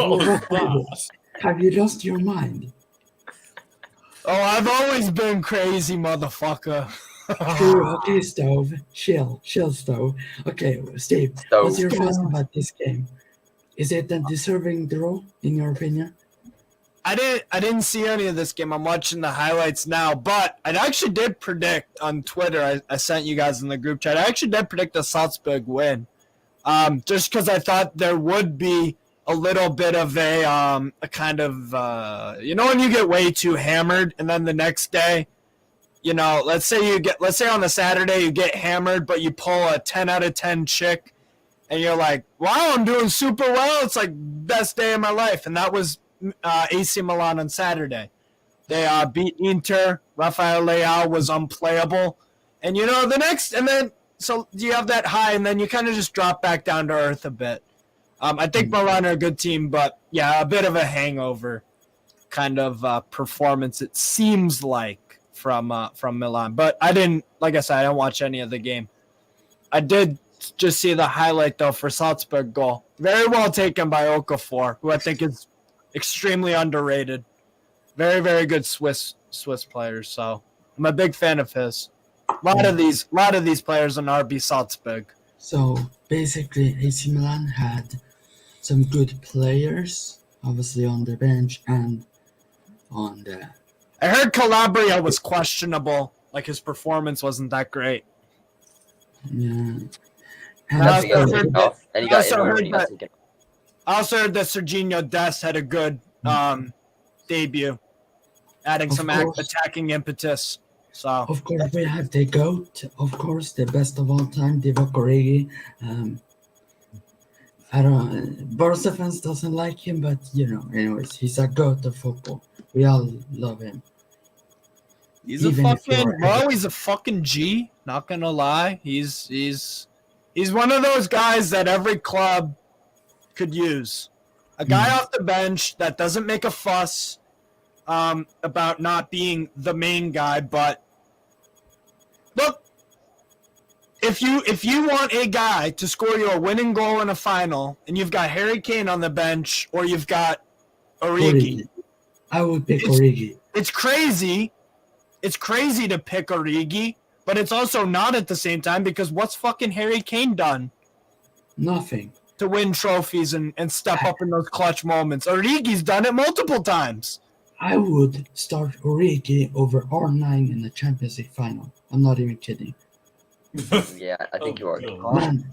S1: Have you lost your mind?
S6: Oh, I've always been crazy, motherfucker.
S1: Okay, Stove. Chill, Stove. Okay, Steve, what's your thoughts about this game? Is it a deserving draw, in your opinion?
S6: I didn't see any of this game. I'm watching the highlights now, but I actually did predict on Twitter. I sent you guys in the group chat. I actually did predict a Salzburg win, just because I thought there would be a little bit of a kind of when you get way too hammered, and then the next day, let's say on the Saturday you get hammered, but you pull a 10 out of 10 chick, and you're like, wow, I'm doing super well. It's like best day of my life, and that was AC Milan on Saturday. They beat Inter. Rafael Leao was unplayable, and so you have that high, and then you kind of just drop back down to earth a bit. I think Milan are a good team, but yeah, a bit of a hangover kind of performance it seems like from Milan. But I didn't watch any of the game. I did just see the highlight though for Salzburg goal. Very well taken by Okafor, who I think is extremely underrated. Very, very good Swiss players. So I'm a big fan of his. A lot of these players in RB Salzburg.
S1: So basically, AC Milan had some good players, obviously on the bench and on the.
S6: I heard Calabria was questionable. Like his performance wasn't that great.
S1: Yeah.
S2: And he got taken off. And he got
S6: I also heard that
S2: taken.
S6: Serginho Dest had a good debut, adding some attacking impetus. So
S1: of course, we have the GOAT, of course, the best of all time, Divock Origi. Barca fans doesn't like him, but anyways, he's a GOAT of football. We all love him.
S6: He's a fucking G. Not gonna lie, he's one of those guys that every club could use. A guy off the bench that doesn't make a fuss about not being the main guy, but look, if you want a guy to score you a winning goal in a final, and you've got Harry Kane on the bench or you've got Origi,
S1: I would pick Origi.
S6: It's crazy. It's crazy to pick Origi, but it's also not at the same time, because what's fucking Harry Kane done?
S1: Nothing.
S6: To win trophies and step up in those clutch moments. Origi's done it multiple times.
S1: I would start Origi over R9 in the Champions League final. I'm not even kidding.
S2: Yeah, I think you are.
S1: Man,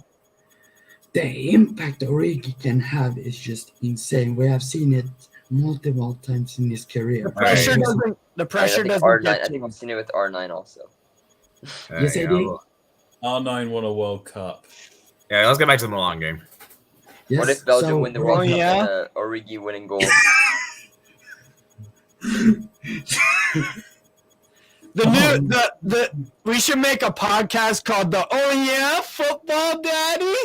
S1: the impact Origi can have is just insane. We have seen it multiple times in his career.
S6: The pressure doesn't
S2: R9,
S6: get
S2: I
S6: to
S2: think
S6: him.
S2: we've seen it with R9 also.
S1: Yes, I do.
S7: R9 won a World Cup.
S3: Yeah, let's get back to the Milan game.
S1: Yes,
S2: What if Belgium win the World Cup
S6: yeah.
S2: and Origi winning goal?
S6: We should make a podcast called the Oh Yeah Football Daddy.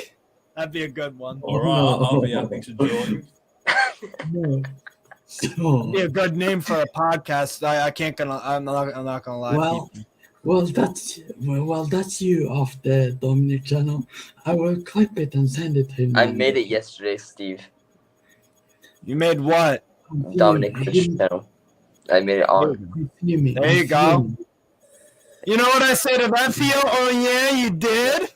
S6: That'd be a good one.
S7: All right, I'll be happy to join.
S1: No. So,
S6: Be a good name for a podcast. I'm not gonna lie.
S1: Well, that's you off the Dominic channel. I will clip it and send it to him.
S2: I made it yesterday, Steve.
S6: You made what?
S2: Dominic channel. I made it on.
S6: There you go. You know what I say to that, Theo? Oh, yeah, you did?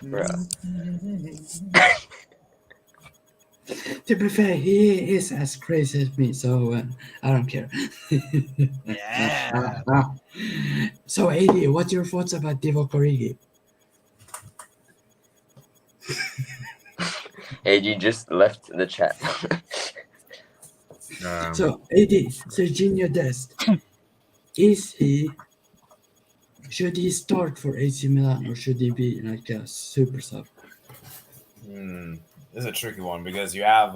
S2: Bruh.
S1: To be fair, he is as crazy as me, so I don't care.
S6: Yeah.
S1: So, AD, what's your thoughts about Divock Origi?
S2: Hey, you just left the chat.
S1: So, AD, Serginho Dest, should he start for AC Milan or should he be like a super sub?
S3: This is a tricky one because you have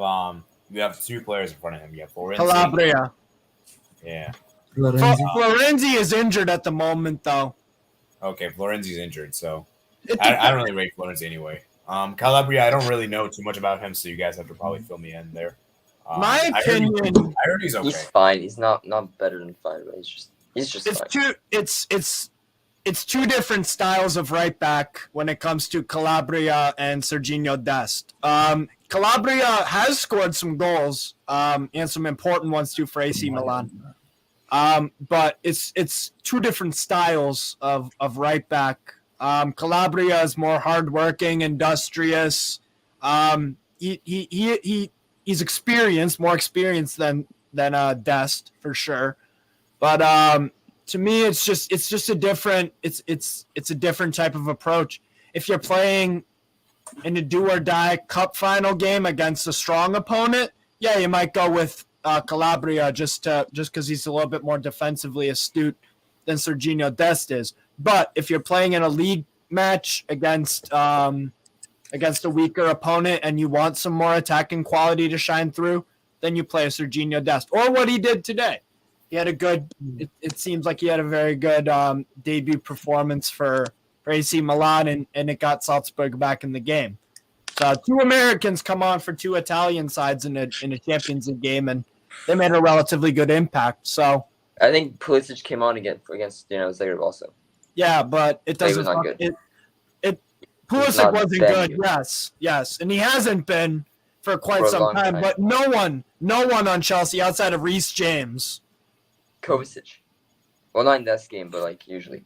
S3: two players in front of him. You have Florenzi.
S6: Calabria.
S3: Yeah.
S6: Florenzi is injured at the moment, though.
S3: Okay, Florenzi's injured, so I don't really rate Florenzi anyway. Calabria, I don't really know too much about him, so you guys have to probably fill me in there.
S6: My opinion,
S3: I heard he's okay.
S2: He's fine. He's not better than fine, but he's just fine.
S6: It's two different styles of right back when it comes to Calabria and Serginho Dest. Calabria has scored some goals and some important ones too for AC Milan. But it's two different styles of right back. Calabria is more hardworking, industrious. He's experienced, more experienced than Dest for sure. But to me, it's just a different it's a different type of approach. If you're playing in a do or die cup final game against a strong opponent, yeah, you might go with Calabria just because he's a little bit more defensively astute than Serginho Dest is. But if you're playing in a league match against a weaker opponent and you want some more attacking quality to shine through, then you play a Serginho Dest, or what he did today. He had a good. It seems like he had a very good debut performance for AC Milan, and it got Salzburg back in the game. So two Americans come on for two Italian sides in a Champions League game, and they made a relatively good impact. So
S2: I think Pulisic came on against Zagreb also.
S6: Yeah, but it doesn't.
S2: He was not good.
S6: Pulisic wasn't good. Yes, and he hasn't been for quite some time. But no one on Chelsea outside of Reece James.
S2: Kovacic. Well, not in this game, but like usually.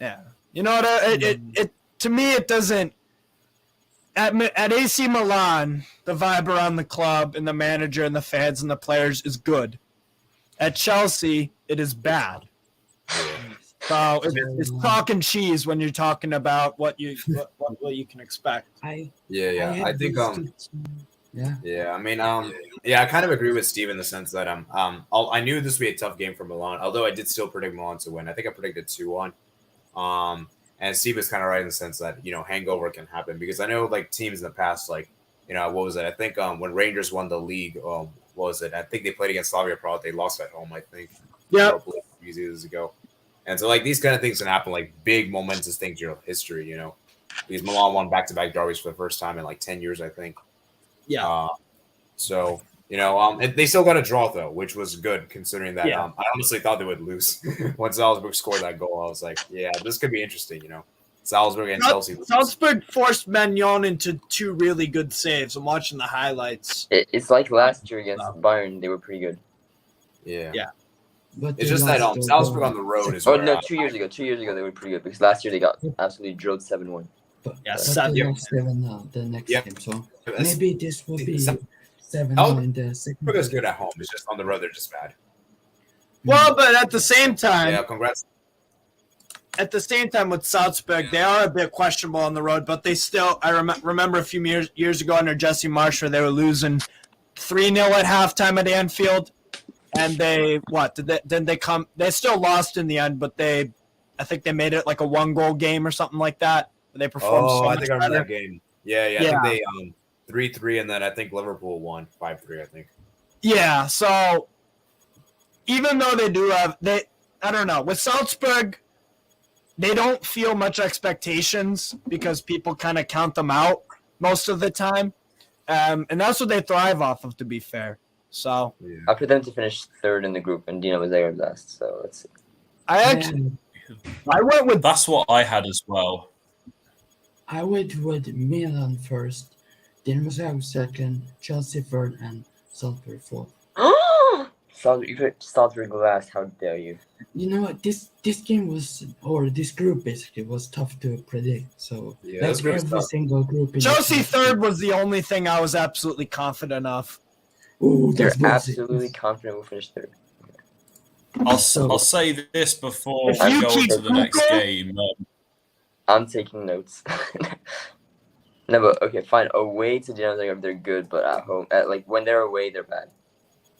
S6: Yeah, you know what? It to me it doesn't. At AC Milan, the vibe around the club and the manager and the fans and the players is good. At Chelsea, it is bad. So it's talking cheese when you're talking about what you can expect.
S3: I think I kind of agree with Steve in the sense that I knew this would be a tough game for Milan, although I did still predict Milan to win. I think I predicted 2-1. And Steve is kind of right in the sense that, hangover can happen because I know like teams in the past, like, what was it? I think when Rangers won the league, what was it? I think they played against Slavia Prague. They lost at home, I think.
S6: Yeah.
S3: A few years ago. And so like these kind of things can happen, like big momentous things in history, because Milan won back-to-back derbies for the first time in like 10 years, I think.
S6: Yeah.
S3: They still got a draw though, which was good considering that. I honestly thought they would lose when Salzburg scored that goal. I was like, yeah, this could be interesting. Salzburg and Chelsea.
S6: Salzburg forced Magnon into two really good saves. I'm watching the highlights.
S2: It's like last year against Bayern, they were pretty good.
S3: Yeah.
S1: But
S3: it's just that Salzburg on the road is.
S2: 2 years ago. 2 years ago they were pretty good because last year they got absolutely drilled 7-1.
S1: But they lost 7 now the next game, so maybe this will be 7 in the second.
S3: Salzburg is good at home. It's just on the road they're just bad.
S6: Well, but at the same time,
S3: congrats.
S6: At the same time with Salzburg, they are a bit questionable on the road, but they still. I remember a few years ago under Jesse Marsch where they were losing 3-0 at halftime at Anfield, and they still lost in the end, but I think they made it like a 1-goal game or something like that. They performed.
S3: I think I remember that game. Yeah. I think they 3-3, and then I think Liverpool won 5-3. I think.
S6: Yeah. So even though they do have I don't know with Salzburg. They don't feel much expectations because people kind of count them out most of the time. And that's what they thrive off of, to be fair. So
S2: I put them to finish third in the group and Dinamo Zagreb last. So let's see.
S6: I went with...
S7: That's what I had as well.
S1: I went with Milan first, Dinamo Zagreb second, Chelsea third, and Salzburg fourth.
S2: Salzburg Glass, how dare you?
S1: You know what? This game was, or this group basically was tough to predict. So
S3: Yeah, this group's
S1: every
S3: tough.
S1: single group. In
S6: Chelsea
S1: the
S6: third was the only thing I was absolutely confident of.
S1: Ooh,
S2: You're
S1: that's bullshit.
S2: absolutely confident we'll finish third.
S7: I'll
S1: So-
S7: say this before
S6: If
S7: we
S6: you
S7: go
S6: keep
S7: into the next
S6: Google-
S7: game.
S2: I'm taking notes. No, but okay, fine. Away to Dinamo Zagreb, they're good, but at home, when they're away, they're bad.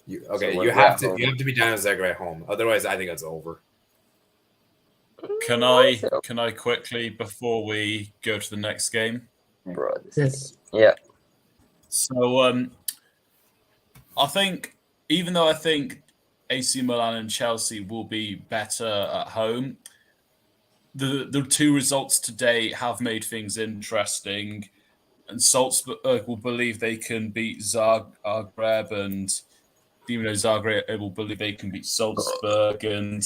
S3: You
S2: So when
S3: you
S2: we're
S3: have
S2: at
S3: to
S2: home-
S3: you have to be Dinamo Zagreb at home. Otherwise, I think it's over.
S7: Can I quickly, before we go to the next game?
S2: Bro,
S1: Yes.
S2: Yeah.
S7: So I think, even though I think AC Milan and Chelsea will be better at home, the two results today have made things interesting. And Salzburg will believe they can beat Zagreb, and Dinamo Zagreb will believe they can beat Salzburg. And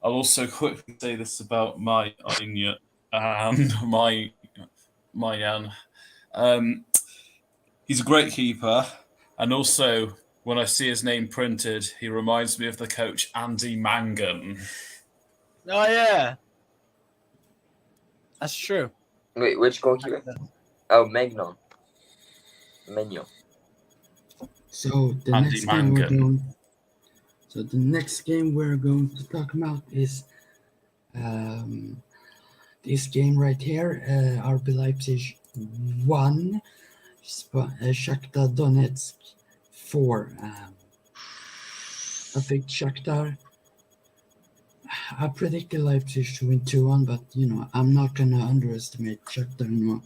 S7: I'll also quickly say this about my Anya and my Jan. He's a great keeper, and also when I see his name printed, he reminds me of the coach Andy Mangan.
S6: Oh yeah, that's true.
S2: Wait, which goalkeeper? Oh, Magnon.
S1: So the
S7: Andy
S1: next game we're
S7: Mangan.
S1: going. So the next game we're going to talk about is this game right here. RB Leipzig 1, Shakhtar Donetsk 4. I think Shakhtar. I predicted Leipzig to win 2-1, but I'm not gonna underestimate Shakhtar anymore.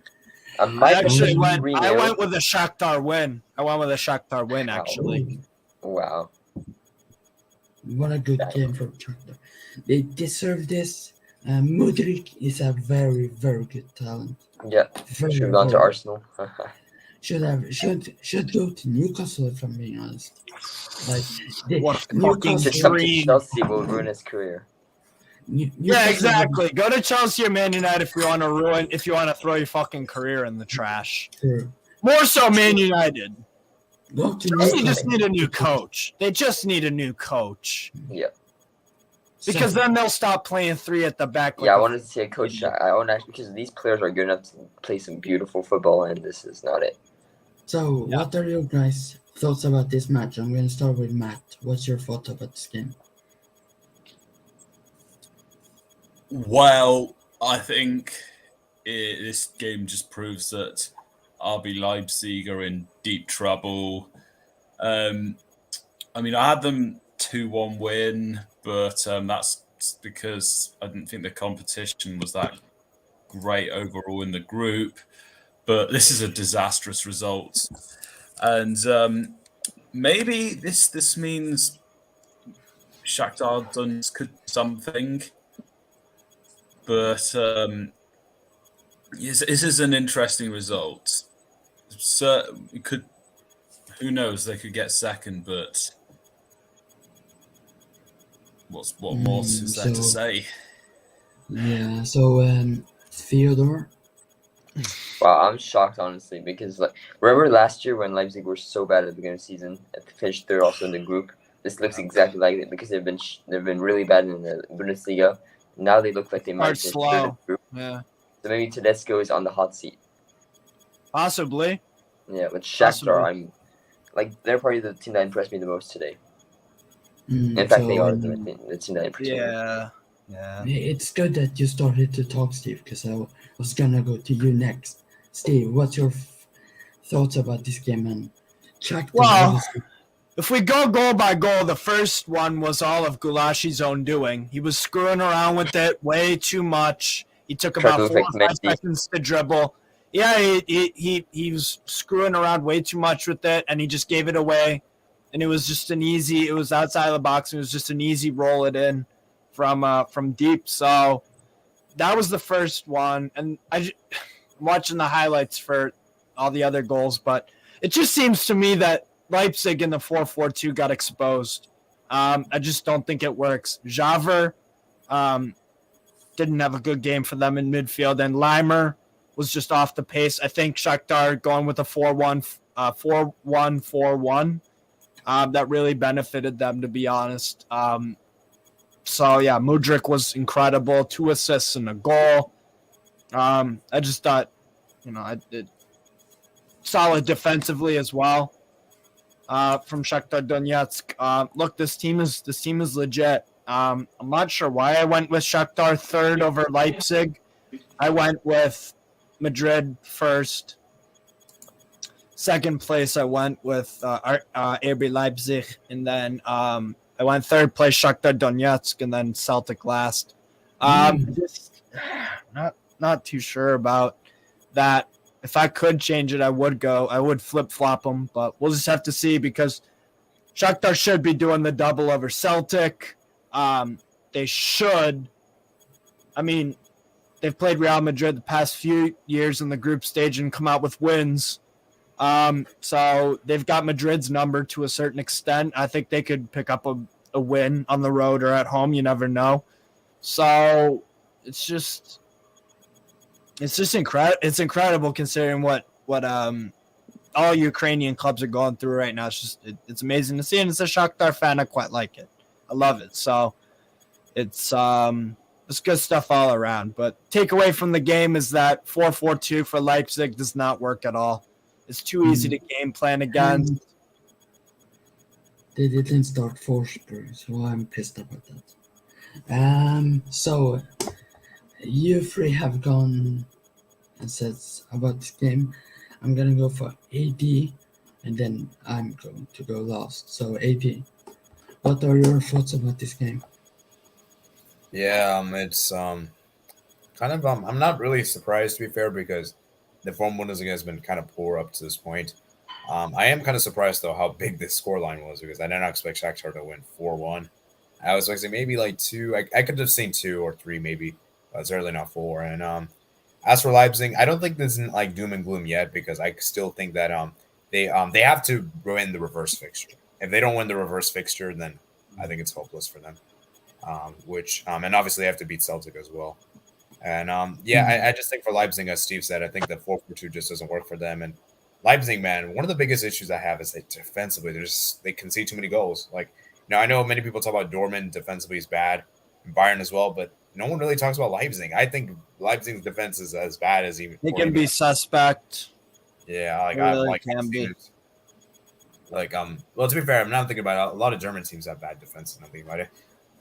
S6: I went with a Shakhtar win. Actually.
S2: Wow.
S1: What a good game from Shakhtar. They deserve this. Mudryk is a very, very good talent.
S2: Yeah.
S1: Very,
S2: Should have gone to
S1: very-
S2: Arsenal.
S1: Should go to Newcastle, if I'm being honest.
S6: What a fucking
S1: Newcastle-
S2: Just come to
S6: dream.
S2: Chelsea will ruin his career.
S6: Yeah,
S1: Newcastle-
S6: exactly. Go to Chelsea or Man United if you want to throw your fucking career in the trash.
S1: True.
S6: More so Man United.
S1: Go to
S6: Chelsea
S1: Newcastle.
S6: just need a new coach. They just need a new coach.
S2: Yeah.
S6: Because then they'll stop playing three at the back.
S2: Yeah, I wanted to see a coach. I want to, because these players are good enough to play some beautiful football, and this is not it.
S1: So, what are your guys' thoughts about this match? I'm going to start with Matt. What's your thought about this game?
S7: Well, I think this game just proves that RB Leipzig are in deep trouble. I mean, I had them 2-1 win, but that's because I didn't think the competition was that great overall in the group. But this is a disastrous result. And maybe this means Shakhtar Donetsk could do something. But this is an interesting result. So who knows? They could get second, but what more is there to say?
S1: Yeah, so Theodore.
S2: Wow, I'm shocked, honestly, because remember last year when Leipzig were so bad at the beginning of the season, finished third also in the group. This looks exactly like it because they've been really bad in the Bundesliga. Now they look like they might finish third in the group.
S6: Yeah,
S2: So maybe Tedesco is on the hot seat.
S6: possibly.
S2: Yeah, with Shakhtar,
S6: Possibly.
S2: they're probably the team that impressed me the most today.
S1: Mm,
S2: In fact,
S1: so,
S2: they are the team that impressed me.
S6: Yeah.
S1: It's good that you started to talk, Steve, because I was gonna go to you next. Steve, what's your thoughts about this game and Shakhtar?
S6: Well, if we go goal by goal, the first one was all of Goulashi's own doing. He was screwing around with it way too much. He took about 4 or 5 seconds to dribble. Yeah, he was screwing around way too much with it, and he just gave it away. And it was just it was outside of the box, and it was just an easy roll it in from deep. So that was the first one. And I'm watching the highlights for all the other goals, but it just seems to me that Leipzig in the 4-4-2 got exposed. I just don't think it works. Javer didn't have a good game for them in midfield, and Leimer was just off the pace. I think Shakhtar going with a 4-1-4-1. that really benefited them, to be honest. So, yeah, Mudryk was incredible. 2 assists and a goal. I just thought, solid defensively as well from Shakhtar Donetsk. Look, this team is legit. I'm not sure why I went with Shakhtar third over Leipzig. I went with Madrid first. Second place, I went with RB Leipzig, and then I went third place Shakhtar Donetsk, and then Celtic last. Just not too sure about that. If I could change it, I would flip-flop them, but we'll just have to see because Shakhtar should be doing the double over Celtic. They should. I mean, they've played Real Madrid the past few years in the group stage and come out with wins. So they've got Madrid's number to a certain extent. I think they could pick up a win on the road or at home. You never know. So it's just incredible. It's incredible considering what all Ukrainian clubs are going through right now. It's amazing to see, and as a Shakhtar fan, I quite like it. I love it. So it's good stuff all around. But takeaway from the game is that 4-4-2 for Leipzig does not work at all. It's too easy to game plan against.
S1: They didn't start Forsberg, so I'm pissed about that. So you three have gone and said about this game. I'm gonna go for AD, and then I'm going to go last. So AD, what are your thoughts about this game?
S3: Yeah, it's kind of I'm not really surprised, to be fair, because the form Bundesliga has been kind of poor up to this point. I am kind of surprised though how big this scoreline was because I did not expect Shakhtar to win 4-1. I was expecting maybe like 2. I could have seen 2 or 3 maybe, but certainly not 4. And as for Leipzig, I don't think this isn't like doom and gloom yet because I still think that they have to win the reverse fixture. If they don't win the reverse fixture, then I think it's hopeless for them. And obviously they have to beat Celtic as well. And I just think for Leipzig, as Steve said, I think the 4-4-2 just doesn't work for them. And Leipzig, man, one of the biggest issues I have is that defensively, they concede too many goals. Like, I know many people talk about Dortmund defensively is bad, and Bayern as well, but no one really talks about Leipzig. I think Leipzig's defense is as bad as even.
S6: They can be suspect.
S3: Yeah, like
S6: I really can be.
S3: Like, well, to be fair, I'm not thinking about it. A lot of German teams have bad defense, and I'm thinking about it.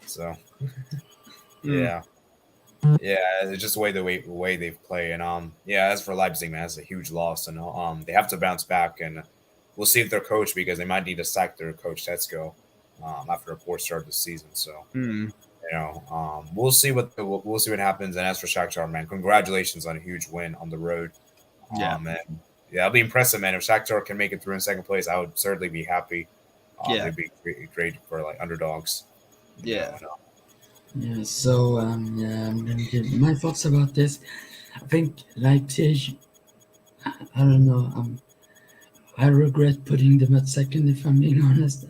S3: So, yeah. Yeah, it's just the way they play, and as for Leipzig, man, it's a huge loss, and they have to bounce back, and we'll see if they're coached because they might need to sack their coach Tetsko after a poor start this season. So we'll see what happens. And as for Shakhtar, man, congratulations on a huge win on the road. It'll be impressive, man. If Shakhtar can make it through in second place, I would certainly be happy. It'd be great for like underdogs.
S1: So I'm gonna give my thoughts about this. I think Leipzig, I don't know, I regret putting them at second if I'm being honest.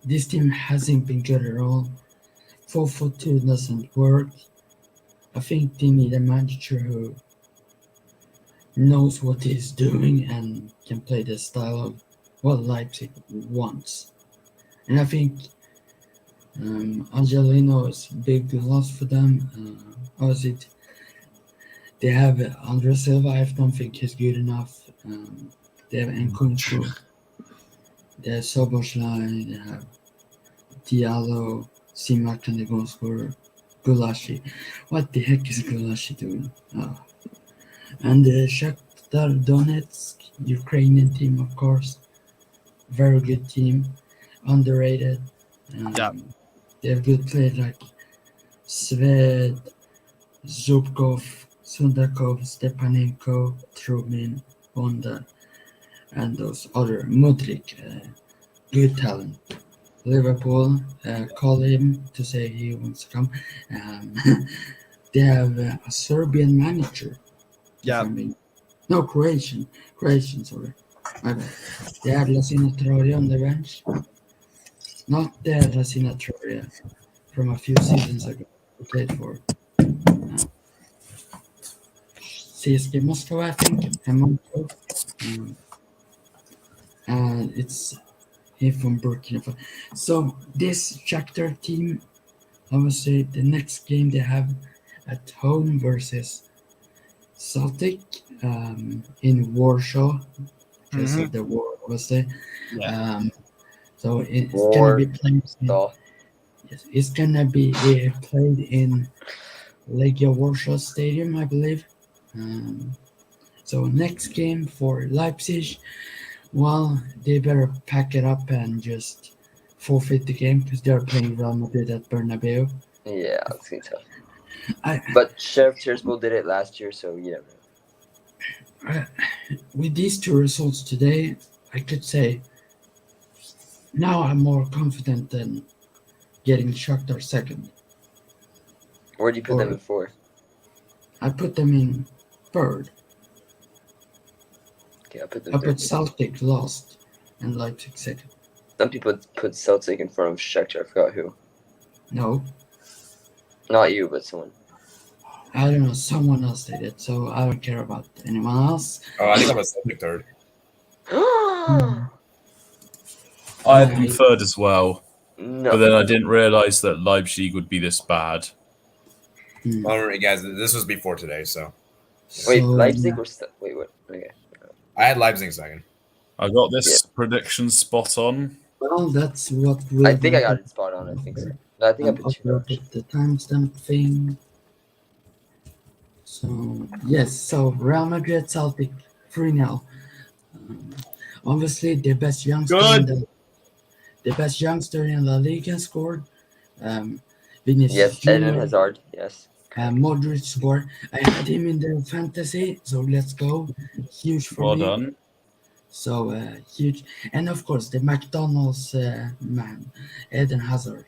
S1: This team hasn't been good at all. 4-4-2 doesn't work. I think they need a manager who knows what he's doing and can play the style of what Leipzig wants. And I think Angelino is a big loss for them. They have Andre Silva. I don't think he's good enough. They have Nkunku. They have Soboslai. They have Diallo. Simak and the goal scorer. Gulashi. What the heck is Gulashi doing? And the Shakhtar Donetsk, Ukrainian team, of course. Very good team. Underrated. They have good players like Sved, Zubkov, Sundakov, Stepanenko, Trubin, Bonda, and those other Mudryk. Good talent. Liverpool, call him to say he wants to come. They have a Serbian manager. No, Croatian, sorry. My bad. They have Lasina Traore on the bench. Not the Lasina Traore from a few seasons ago who played for CSK Moscow, I think, a month ago. and it's here from Burkina Faso. So this Shakhtar team, obviously, the next game they have at home versus Celtic in Warsaw, because of the war, obviously.
S6: Yeah.
S1: So it's gonna be played.
S2: So,
S1: Yes, it's gonna be played in Legia Warsaw Stadium, I believe. So next game for Leipzig, well, they better pack it up and just forfeit the game because they're playing Real Madrid at Bernabeu.
S2: yeah, it's gonna be tough. But Sheriff Tiraspol did it last year, so you never know.
S1: With these two results today, I could say now I'm more confident than getting Shakhtar second.
S2: Where do you put them in fourth?
S1: I put them in third.
S2: Okay, I put them
S1: I
S2: third.
S1: put Celtic last and Leipzig second.
S2: Some people put Celtic in front of Shakhtar. I forgot who.
S1: No,
S2: Not you, but someone.
S1: I don't know. Someone else did it, so I don't care about anyone else.
S3: Oh, I think I'm a Celtic third.
S7: I had them third as well,
S2: No.
S7: but then I didn't realise that Leipzig would be this bad.
S3: Well, guys, this was before today, so
S2: Wait,
S1: So,
S2: Leipzig
S1: yeah.
S2: or wait, what? Okay.
S3: I had Leipzig second.
S7: I got this prediction spot on.
S1: Well, that's what
S2: I think I got it spot on. I think so. No, I think I put two.
S1: uploaded the timestamp thing. So yes, so Real Madrid Celtic 3-0. Obviously, the best youngster in La Liga scored. Vinicius
S2: Yes,
S1: Junior,
S2: Eden Hazard. Yes.
S1: Mudryk scored. I had him in the fantasy, so let's go. Huge for
S7: Well
S1: me.
S7: done.
S1: So huge, and of course the McDonald's man, Eden Hazard.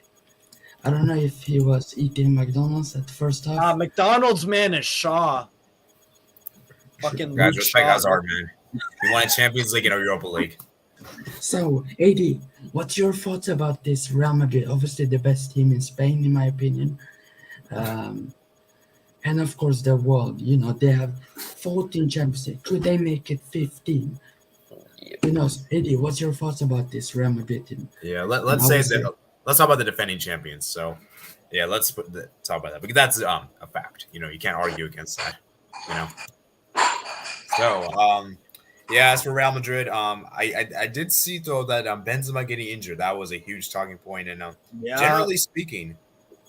S1: I don't know if he was eating McDonald's at the first half.
S6: McDonald's man is Shaw. Fucking
S3: Guys,
S6: Luke
S3: respect
S6: Shaw.
S3: Hazard, man. We won a Champions League and a Europa League.
S1: So, AD, what's your thoughts about this Real Madrid? Obviously, the best team in Spain, in my opinion. And of course, the world. You know, they have 14 Champions League. Could they make it 15? You know, AD, what's your thoughts about this Real Madrid team?
S3: Yeah, let's say that. Let's talk about the defending champions. So, yeah, let's talk about that because that's a fact. You know, you can't argue against that. You know. So, yeah, as for Real Madrid, I did see though that Benzema getting injured. That was a huge talking point, and generally speaking,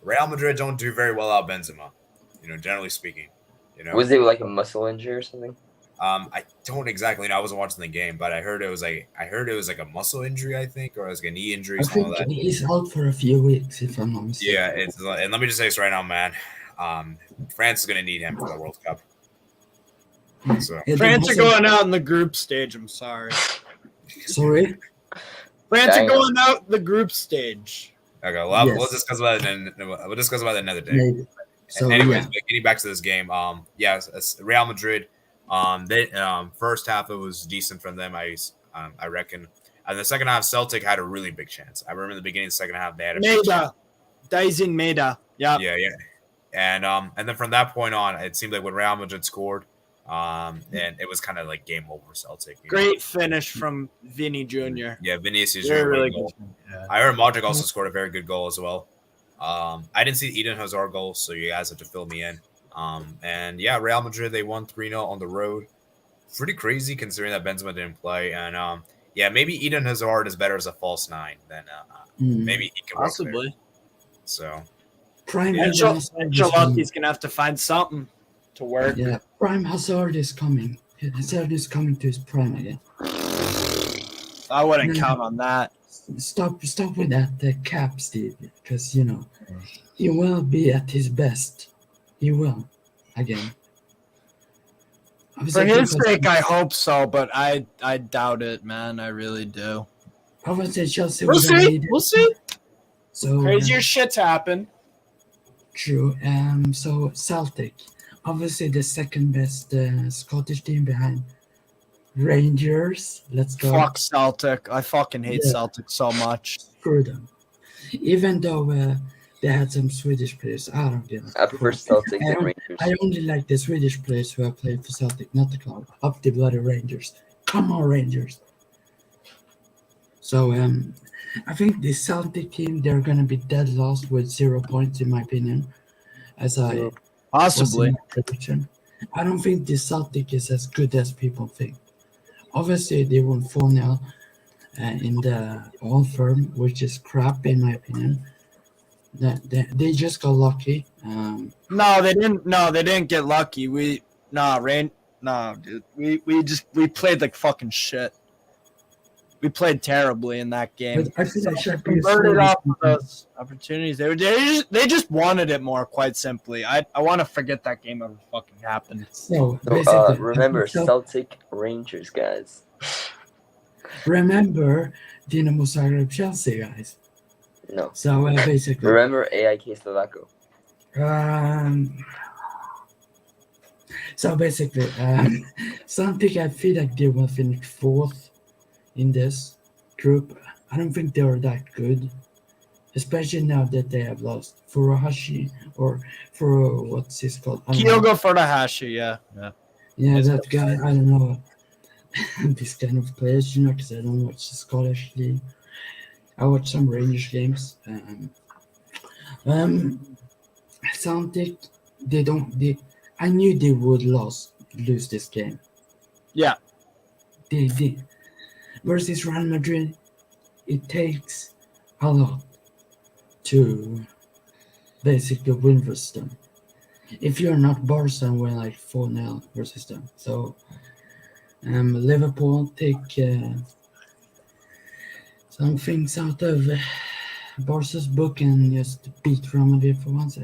S3: Real Madrid don't do very well out Benzema. You know, generally speaking, you know.
S2: Was it like a muscle injury or something?
S3: I don't exactly know. I wasn't watching the game, but I heard it was like a muscle injury, I think, or it was like a knee injury.
S1: I think
S3: like that.
S1: he's out for a few weeks, if I'm not mistaken.
S3: Yeah, and let me just say this right now, man. France is gonna need him for the World Cup. So
S6: France are going out in the group stage. I'm sorry.
S1: Sorry?
S6: France are going out the group stage.
S3: Okay, well, we'll discuss about it. We'll discuss about it another day.
S1: Maybe. So,
S3: anyways,
S1: yeah.
S3: but getting back to this game, yes, Real Madrid. They first half it was decent from them, I reckon. And the second half, Celtic had a really big chance. I remember in the beginning of the second half they had a big chance.
S6: Daisy Maida. Yeah.
S3: And then from that point on, it seemed like when Real Madrid scored, and it was kind of like game over for Celtic.
S6: Great finish from Vinny Jr.
S3: Yeah, Vinicius.
S6: Really good.
S3: Yeah. I heard Mudryk also scored a very good goal as well. I didn't see the Eden Hazard goal, so you guys have to fill me in. And yeah, Real Madrid, they won 3-0 on the road. Pretty crazy considering that Benzema didn't play. And yeah, maybe Eden Hazard is better as a false nine than maybe he can
S6: possibly.
S3: Work there. So
S1: Prime
S6: Ancelotti's gonna have to find something to work.
S1: Yeah, Prime Hazard is coming. Hazard is coming to his prime again.
S6: I wouldn't count on that.
S1: Stop with that cap, Steve, because you know he will be at his best. He will again.
S6: For his sake, I hope so, but I doubt it, man. I really do.
S1: I would say Chelsea.
S6: We'll see.
S1: So
S6: crazier shit's happen.
S1: True. So Celtic, obviously the second best Scottish team behind Rangers. Let's go.
S6: Fuck Celtic. I fucking hate Celtic so much.
S1: Screw them. Even though they had some Swedish players, I don't give a
S2: I prefer Celtic than Rangers.
S1: I only like the Swedish players who have played for Celtic, not the club. Up the bloody Rangers. Come on, Rangers. So I think the Celtic team, they're gonna be dead last with 0 points in my opinion, as I was in
S6: Possibly.
S1: my prediction. I don't think the Celtic is as good as people think. Obviously, they won 4-0 in the Old Firm, which is crap in my opinion. They just got lucky.
S6: No, they didn't. No, they didn't get lucky. Dude. We played like fucking shit. We played terribly in that game.
S1: But I feel like Shakhtar
S6: Converted off of those opportunities. They just wanted it more, quite simply. I want to forget that game ever fucking happened.
S1: So
S2: So, remember Celtic Rangers, guys.
S1: remember Dinamo Zagreb Chelsea, guys.
S2: No.
S1: So basically,
S2: Remember AIK Slovako.
S1: So basically, Celtic, I feel like they will finish 4th in this group. I don't think they are that good, especially now that they have lost Furuhashi or for what's his called?
S6: Kyogo Furuhashi, yeah.
S1: Yeah, that guy. I don't know this kind of players, because I don't watch the Scottish league. I watch some Rangers games. Celtic, I knew they would lose this game.
S6: Yeah.
S1: They did. Versus Real Madrid, it takes a lot to basically win versus them. If you're not Barca, and win like 4-0 versus them. So Liverpool take some things out of Barca's book and just beat Real Madrid for once.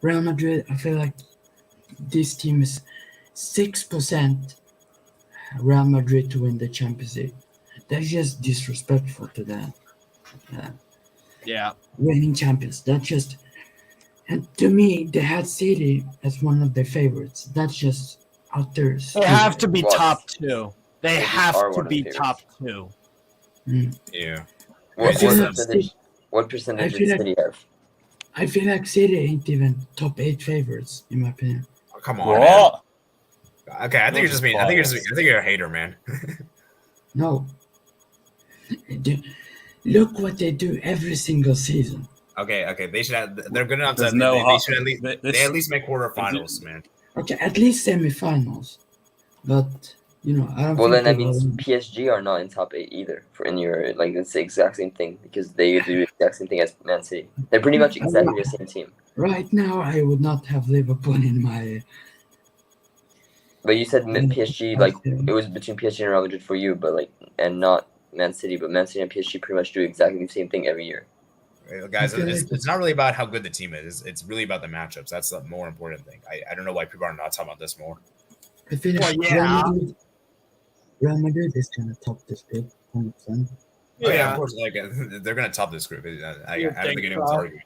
S1: Real Madrid, I feel like this team is 6% Real Madrid to win the Champions League. That's just disrespectful to them.
S6: Yeah.
S1: Winning champions. That's just, and to me, they had City as one of their favorites. That's just out there.
S6: They have to be
S2: What?
S6: top 2. They have
S2: are
S6: to
S2: one of
S6: be
S2: the
S6: top 2.
S3: Yeah.
S2: What
S1: feel like
S2: percentage? What
S1: I
S2: percentage
S1: feel
S2: did
S1: like-
S2: City have?
S1: I feel like City ain't even top 8 favorites, in my opinion.
S3: Oh, come on, man.
S7: What?
S3: Okay, I think you're just being. I think you're a hater, man.
S1: No. Look what they do every single season.
S3: Okay. They should have. They're good enough to.
S7: There's no
S3: They should at least.
S7: this-
S3: They at least make quarterfinals, man.
S1: Okay, at least semifinals. But, I don't
S2: Well,
S1: think
S2: then that
S1: they will
S2: means
S1: win.
S2: PSG are not in top 8 either. For in your it's the exact same thing because they do the exact same thing as Man City. They're pretty much exactly the same team.
S1: Right now, I would not have Liverpool in my...
S2: But you said PSG, like it was between PSG and Real Madrid for you, but and not Man City. But Man City and PSG pretty much do exactly the same thing every year.
S3: Guys,
S1: Okay.
S3: it's not really about how good the team is. It's really about the matchups. That's the more important thing. I don't know why people are not talking about this more.
S1: I feel
S6: Well,
S1: like
S6: yeah.
S1: Real Madrid is going to top this group, 100%.
S3: Oh, yeah, of course. Like they're gonna top this group. I don't think anyone's arguing.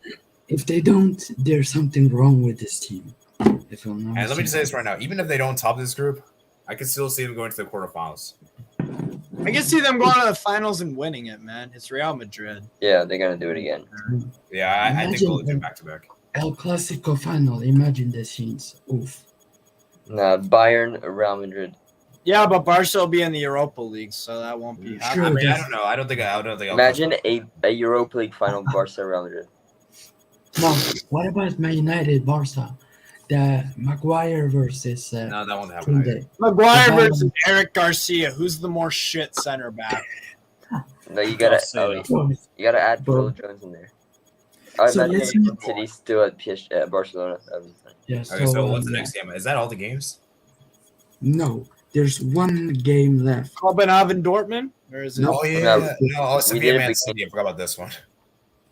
S1: If they don't, there's something wrong with this team. If I'm not
S3: And let me just say
S1: mistaken.
S3: this right now: even if they don't top this group, I can still see them going to the quarterfinals.
S6: I can see them going to the finals and winning it, man. It's Real Madrid.
S2: Yeah, they're gonna do it again.
S3: Yeah, I think they'll do back to back.
S1: El Clasico final, imagine the scenes. Oof.
S2: Bayern, Real Madrid.
S6: Yeah, but Barca will be in the Europa League, so that won't be
S1: Sure.
S6: happening.
S3: I mean, I don't know. I don't think. I'll
S2: Imagine a Europa League final, Barca, Real Madrid.
S1: Now, what about Man United, Barca? The Maguire versus
S3: No, that won't happen.
S1: Tunde.
S6: Maguire
S1: Maguire.
S6: versus Eric Garcia. Who's the more shit center back?
S2: No, you gotta
S1: Oh,
S2: you gotta add Phil Jones in there. I
S1: So
S2: imagine
S1: let's not-
S2: City's still at Barcelona.
S1: yeah,
S3: Okay, so what's the
S1: yeah.
S3: next game? Is that all the games?
S1: No, there's one game left.
S6: Copenhagen, Dortmund? Or is it?
S1: No.
S3: Oh yeah,
S2: No,
S3: no.
S2: we
S3: Sevilla
S2: did it
S3: Man
S2: because-
S3: City. I forgot about this one.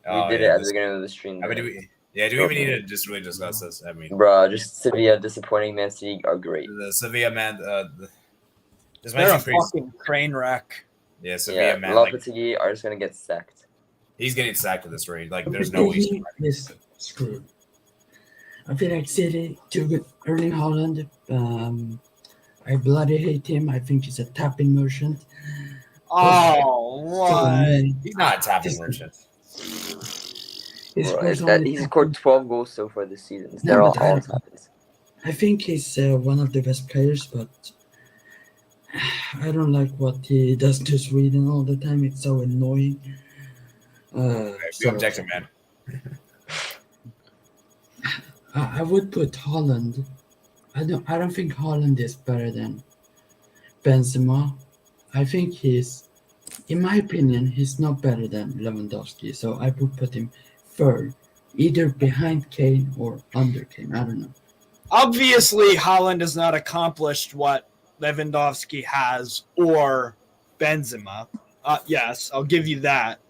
S2: We did it at the beginning of the stream.
S3: I mean, do we even need to just really discuss this? I mean,
S2: Bro, just Sevilla disappointing. Man City are great.
S3: the Sevilla man. This might
S6: They're a
S3: seem crazy.
S6: fucking train wreck.
S3: Yeah, Sevilla
S2: Yeah,
S3: man. Like,
S2: Lopetegui are just gonna get sacked.
S3: he's getting sacked at this rate. Like, there's no way. He's
S1: Is screwed. I feel like City too good. Erling Haaland. I bloody hate him. I think he's a tapping merchant.
S6: Oh, what?
S3: He's not a tapping merchant.
S1: He
S2: Bro,
S1: scores
S2: that,
S1: only
S2: he's
S1: 10.
S2: scored 12 goals so far this season.
S1: No,
S2: They're
S1: but
S2: all
S1: I-
S2: tappings.
S1: I think he's one of the best players, but I don't like what he does to Sweden all the time. It's so annoying.
S3: Be objective, man.
S1: I would put Haaland. I don't think Haaland is better than Benzema. I think in my opinion, he's not better than Lewandowski. So I would put him third, either behind Kane or under Kane. I don't know.
S6: Obviously, Haaland has not accomplished what Lewandowski has or Benzema. Yes, I'll give you that.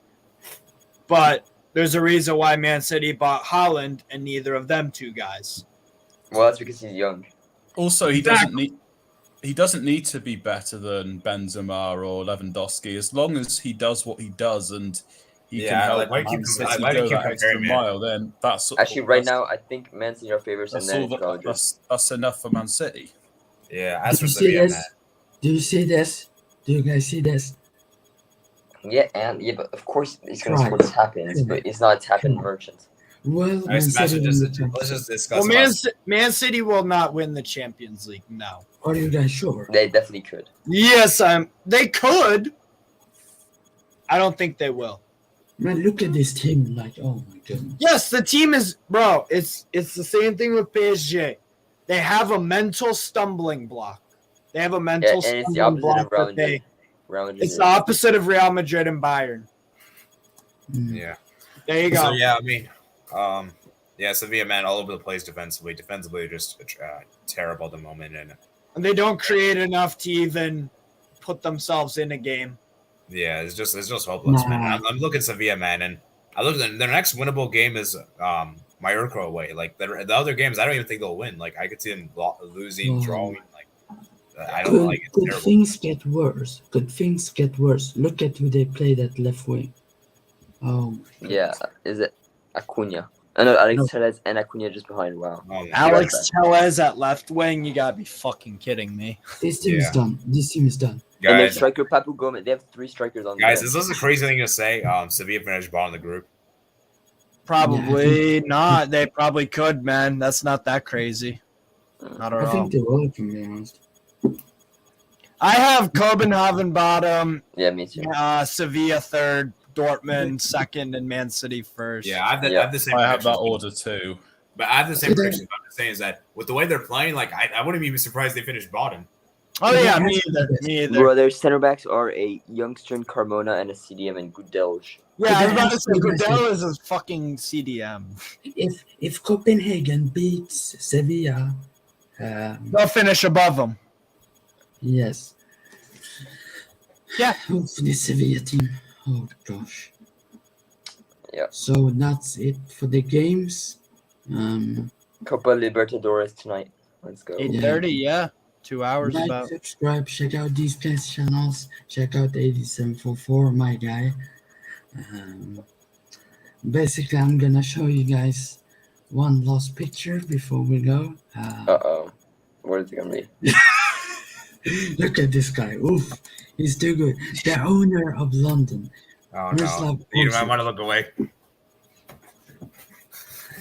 S6: But there's a reason why Man City bought Haaland and neither of them two guys.
S2: Well, that's because he's young.
S7: Also, he doesn't need to be better than Benzema or Lewandowski as long as he does what he does and he can help Man City go that extra mile. Then that's
S2: actually right now. I think Man City are favorites, and then
S7: that's enough for Man City.
S3: Yeah, as for Sevilla, man.
S1: Do you see this? Do you guys see this?
S2: Yeah, but of course he's gonna score tap-ins, but it's not a tap-in merchant.
S1: Well,
S3: let's just discuss.
S6: Well, Man City will not win the Champions League. No.
S1: Are you guys sure?
S2: They definitely could.
S6: Yes, they could. I don't think they will.
S1: Man, look at this team. Like, oh my goodness.
S6: Yes, the team is, bro. It's the same thing with PSG. They have a mental stumbling block. They have a mental stumbling block. It's the opposite of Real Madrid and Bayern.
S3: Yeah.
S6: There you go.
S3: So, yeah, I mean, Sevilla, man, all over the place defensively. Defensively, they're just terrible at the moment, and
S6: they don't create enough to even put themselves in a game.
S3: Yeah, it's just hopeless, man. I'm looking at Sevilla, man, and I look at their next winnable game is Mallorca away. Like the other games, I don't even think they'll win. Like I could see them losing, drawing. Like I don't like it.
S1: Could things get worse? Could things get worse? Look at who they played at left wing. Oh.
S2: Yeah, is it Acuna? I know Alex Tellez and Acuna just behind. Wow.
S6: Alex Tellez at left wing? You gotta be fucking kidding me.
S1: This team is done. This team is done.
S2: Guys, and their striker Papu Gomez. They have 3 strikers on.
S3: Guys, is this a crazy thing to say? Sevilla finished bottom of the group.
S6: Probably not. They probably could, man. That's not that crazy. Not at all.
S1: I think they will, to be honest.
S6: I have Copenhagen bottom.
S2: Yeah, me too.
S6: Sevilla third, Dortmund second, and Man City first.
S3: Yeah, I have the same.
S7: I have that order too.
S3: But I have the same prediction. What I'm saying is that with the way they're playing, like I wouldn't be surprised they finished bottom.
S6: Oh yeah, me either.
S2: Bro, their center backs are a youngster Carmona and a CDM and Gudelj.
S6: Yeah, I was about to say Gudel is a fucking CDM.
S1: If Copenhagen beats Sevilla,
S6: they'll finish above them.
S1: Yes.
S6: Yeah.
S1: Hopefully Sevilla team. Oh gosh.
S2: Yeah.
S1: So that's it for the games.
S2: Copa Libertadores tonight. Let's go.
S6: 8:30. Yeah. 2 hours
S1: like,
S6: about.
S1: Subscribe, check out these guys' channels, check out 8744, my guy. Basically, I'm gonna show you guys one last picture before we go.
S2: What is it gonna be?
S1: Look at this guy. Oof, he's too good. The owner of London.
S3: Oh no! You might want to look away.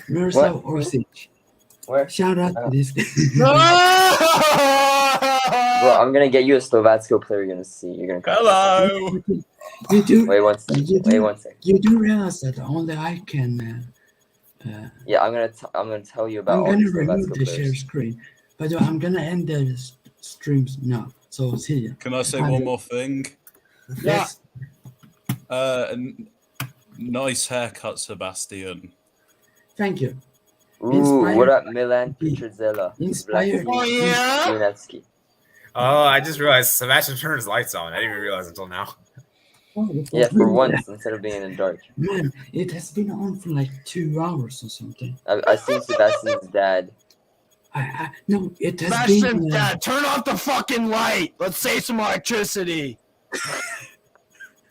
S1: Miroslav Orsic.
S2: Where?
S1: Shout out to this guy.
S2: Bro, I'm gonna get you a Slovatsko player. You're gonna see. You're gonna.
S7: Hello.
S1: You do.
S2: Wait one second. Wait one second.
S1: You do realize that only I can.
S2: Yeah, I'm gonna tell you about.
S1: I'm gonna remove the share screen, but I'm gonna end the streams now. So see ya.
S7: Can I say one more thing?
S1: Yes.
S7: Nice haircut, Sebastian.
S1: Thank you.
S2: Ooh, what up, Milan Pietrzela?
S1: Inspired.
S6: Oh yeah.
S3: Oh, I just realized Sebastian turned his lights on. I didn't even realize until now.
S2: Yeah, for once, instead of being in the dark.
S1: Man, it has been on for like 2 hours or something.
S2: I seen Sebastian's dad.
S1: No, it has
S6: Sebastian's
S1: been.
S6: dad, turn off the fucking light. Let's save some electricity.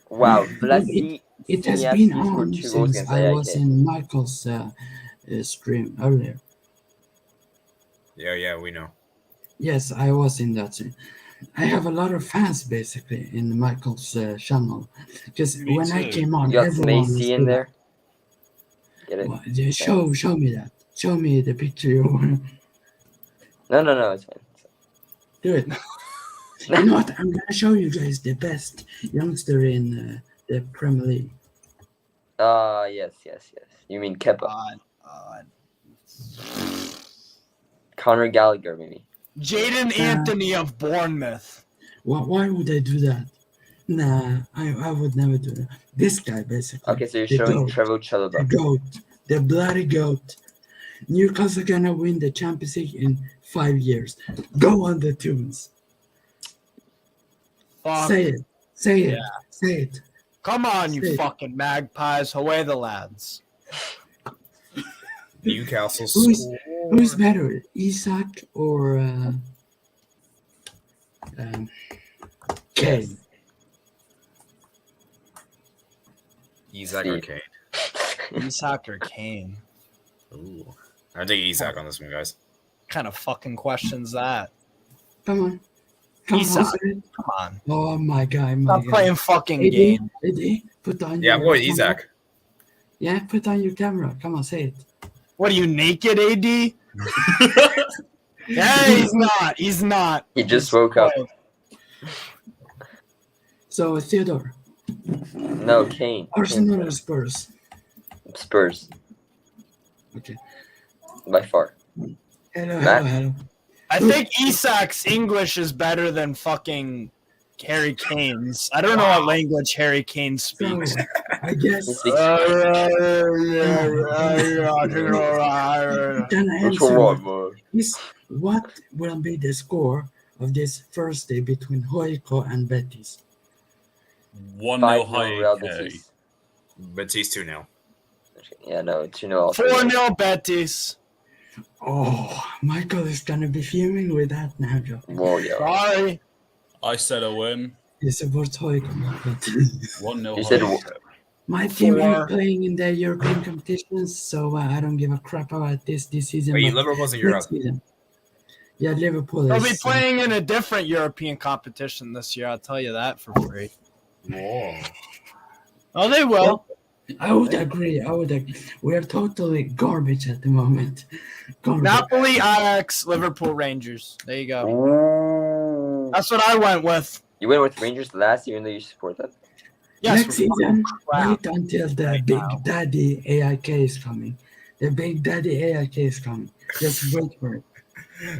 S2: Wow,
S1: it has been on since I was in Michael's stream earlier.
S3: Yeah, we know.
S1: Yes, I was in that stream. I have a lot of fans basically in Michael's channel because when I came on,
S2: you got some AC in there. Get it?
S1: Well, show me that. Show me the picture you want.
S2: No, it's fine.
S1: Do it. You know what? I'm gonna show you guys the best youngster in the Premier League.
S2: Yes. You mean Kepa? Conor Gallagher, maybe.
S6: Jaden Anthony of Bournemouth.
S1: Why would I do that? Nah, I would never do that. This guy, basically.
S2: Okay, so you're
S1: the
S2: showing
S1: goat,
S2: Trevoh
S1: the
S2: Chalobah.
S1: goat, the bloody goat. Newcastle gonna win the Champions League in 5 years. Go on the tunes.
S6: Fuck.
S1: Say it. Say it.
S6: Yeah.
S1: Say it.
S6: Come on, you
S1: Say it.
S6: fucking magpies. Away the lads.
S3: Newcastle
S1: Who's better, Isak or Kane?
S3: Isak or Kane?
S6: Isak or Kane?
S3: Ooh. I think Isak on this one, guys.
S6: What kind of fucking question's that?
S1: Come on. Come
S6: Isak.
S1: on.
S6: Come on.
S1: Oh my guy,
S6: Stop playing fucking game.
S1: AD, put on
S3: Yeah,
S1: your
S3: boy,
S1: camera.
S3: Isak.
S1: Yeah, put on your camera. Come on, say it.
S6: What are you, naked, AD? Yeah, he's not. He's not.
S2: He just woke up.
S1: So, Theodore,
S2: No, Kane.
S1: Arsenal or Spurs?
S2: Spurs.
S1: Okay.
S2: By far.
S1: Hello.
S6: I think Isak's English is better than fucking Harry Kane's. I don't know what language Harry Kane
S1: So,
S6: speaks.
S1: I guess
S2: He speaks
S1: can I
S2: What's
S1: answer
S2: wrong, man?
S1: is what will be the score of this first day between Hoiko and Betis?
S7: 1-0
S2: 5-0 Real
S7: Haifa.
S2: Betis.
S3: Betis 2-0.
S2: Yeah, no, 2-0.
S6: 4-0 Betis.
S1: Oh, Michael is gonna be fuming with that now, Joe.
S2: Whoa, yeah.
S6: Sorry.
S7: I said a win.
S1: He supports Hoiko, but
S7: 1-0
S2: You said
S7: Haifa.
S1: my team
S6: Four.
S1: ain't playing in the European competitions, so I don't give a crap about this season.
S3: Wait,
S1: but
S3: Liverpool's in Europe.
S1: next season. Yeah, Liverpool
S6: They'll
S1: is.
S6: be playing in a different European competition this year. I'll tell you that for free.
S3: Whoa.
S6: Oh, they will.
S1: I would agree. We're totally garbage at the moment. Garbage.
S6: Napoli, Ajax, Liverpool, Rangers. There you go.
S2: Ooh.
S6: That's what I went with.
S2: You went with Rangers last year, even though you support that.
S6: Yes,
S1: Next season,
S6: crap.
S1: wait until the
S6: Right
S1: Big
S6: now.
S1: Daddy AIK is coming. The Big Daddy AIK is coming. Just wait for it.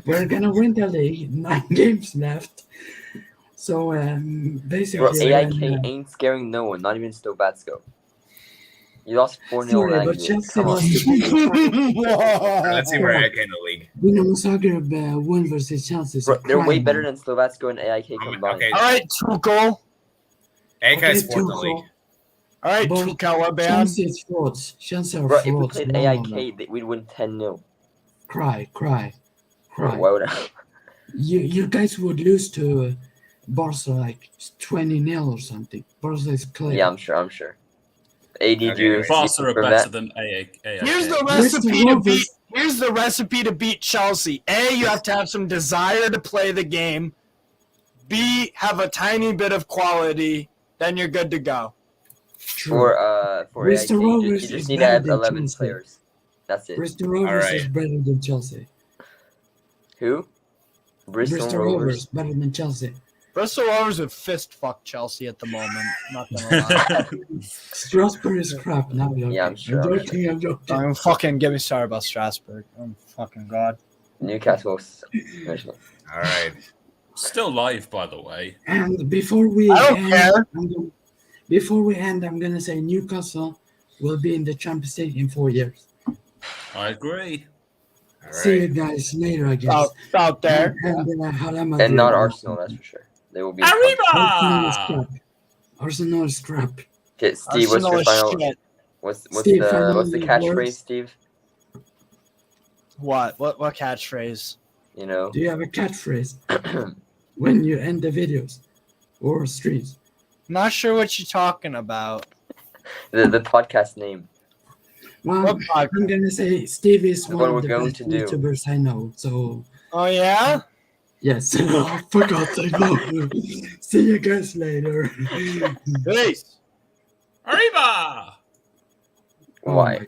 S1: We're gonna win the league. 9 games left. So basically,
S2: Bro, AIK
S1: we're gonna-
S2: ain't scaring no one, not even Stobatsko. You lost 4-0
S1: Sorry, but
S2: last
S1: Chelsea
S2: Come on.
S1: lost to
S3: Let's see where AIK in the league.
S1: Dinamo Zagreb won versus Chelsea. So
S2: Bro, they're way
S1: crime,
S2: better
S1: man.
S2: than Stobatsko and AIK combined.
S3: Okay.
S6: All right, Tuchel.
S3: AIK is
S1: Okay,
S3: fourth in the
S1: Tuchel.
S3: league.
S6: All right,
S1: But
S6: Tuchel, band.
S1: Chelsea is frauds. Chelsea are
S2: Bro, if we
S1: frauds.
S2: played
S1: No, no,
S2: AIK, we'd win 10-0.
S1: Cry.
S2: Bro, why would I?
S1: You guys would lose to Barca like 20-0 or something. Barca is clear.
S2: Yeah, I'm sure. AD
S3: Okay,
S2: drew.
S7: Barca are
S2: for
S7: better
S2: that.
S7: than AIK.
S6: Here's the
S1: Where's
S6: recipe
S1: the
S6: to
S1: Rovers?
S6: beat. Here's the recipe to beat Chelsea. A, you have to have some desire to play the game. B, have a tiny bit of quality. Then you're good to go.
S1: True.
S2: For
S1: Where's
S2: AIK,
S1: the
S2: you
S1: Rovers
S2: just
S1: is
S2: need to
S1: better
S2: have
S1: than
S2: 11
S1: Chelsea.
S2: players. That's it.
S1: Bristol Rovers
S3: Alright.
S1: is better than Chelsea.
S2: Who? Bristol Rovers.
S1: better than Chelsea.
S6: Bristol Rovers would fist fuck Chelsea at the moment. Not gonna lie.
S1: Strasbourg is crap. Now I'm
S2: Yeah, I'm sure, I'm
S1: joking.
S6: Don't fucking get me started about Strasbourg. Oh fucking god.
S2: Newcastle.
S3: All right.
S7: Still live, by the way.
S1: And before we
S6: I don't
S1: end,
S6: care.
S1: I'm gonna say Newcastle will be in the Champions League in 4 years.
S7: I agree.
S3: All
S1: See you
S3: right.
S1: guys later, I guess.
S6: Out there.
S2: And not Arsenal, that's for sure. They will be.
S7: Arriba!
S1: Arsenal is crap.
S2: Okay, Steve, what's
S6: Arsenal
S2: your
S6: is
S2: final?
S6: shit.
S2: What's
S1: Steve,
S2: the
S1: finally
S2: catchphrase,
S1: words.
S2: Steve?
S6: What catchphrase?
S2: You know.
S1: Do you have a catchphrase when you end the videos or streams?
S6: Not sure what you're talking about.
S2: The podcast name.
S1: Well,
S6: What pod-
S1: I'm gonna say Steve is
S2: What
S1: one
S2: we're
S1: of the
S2: going
S1: best
S2: to do.
S1: YouTubers I know. So
S6: Oh yeah?
S1: yes, for God's sake, no. See you guys later.
S6: Peace.
S7: Arriba!
S1: Oh
S2: Why?
S1: my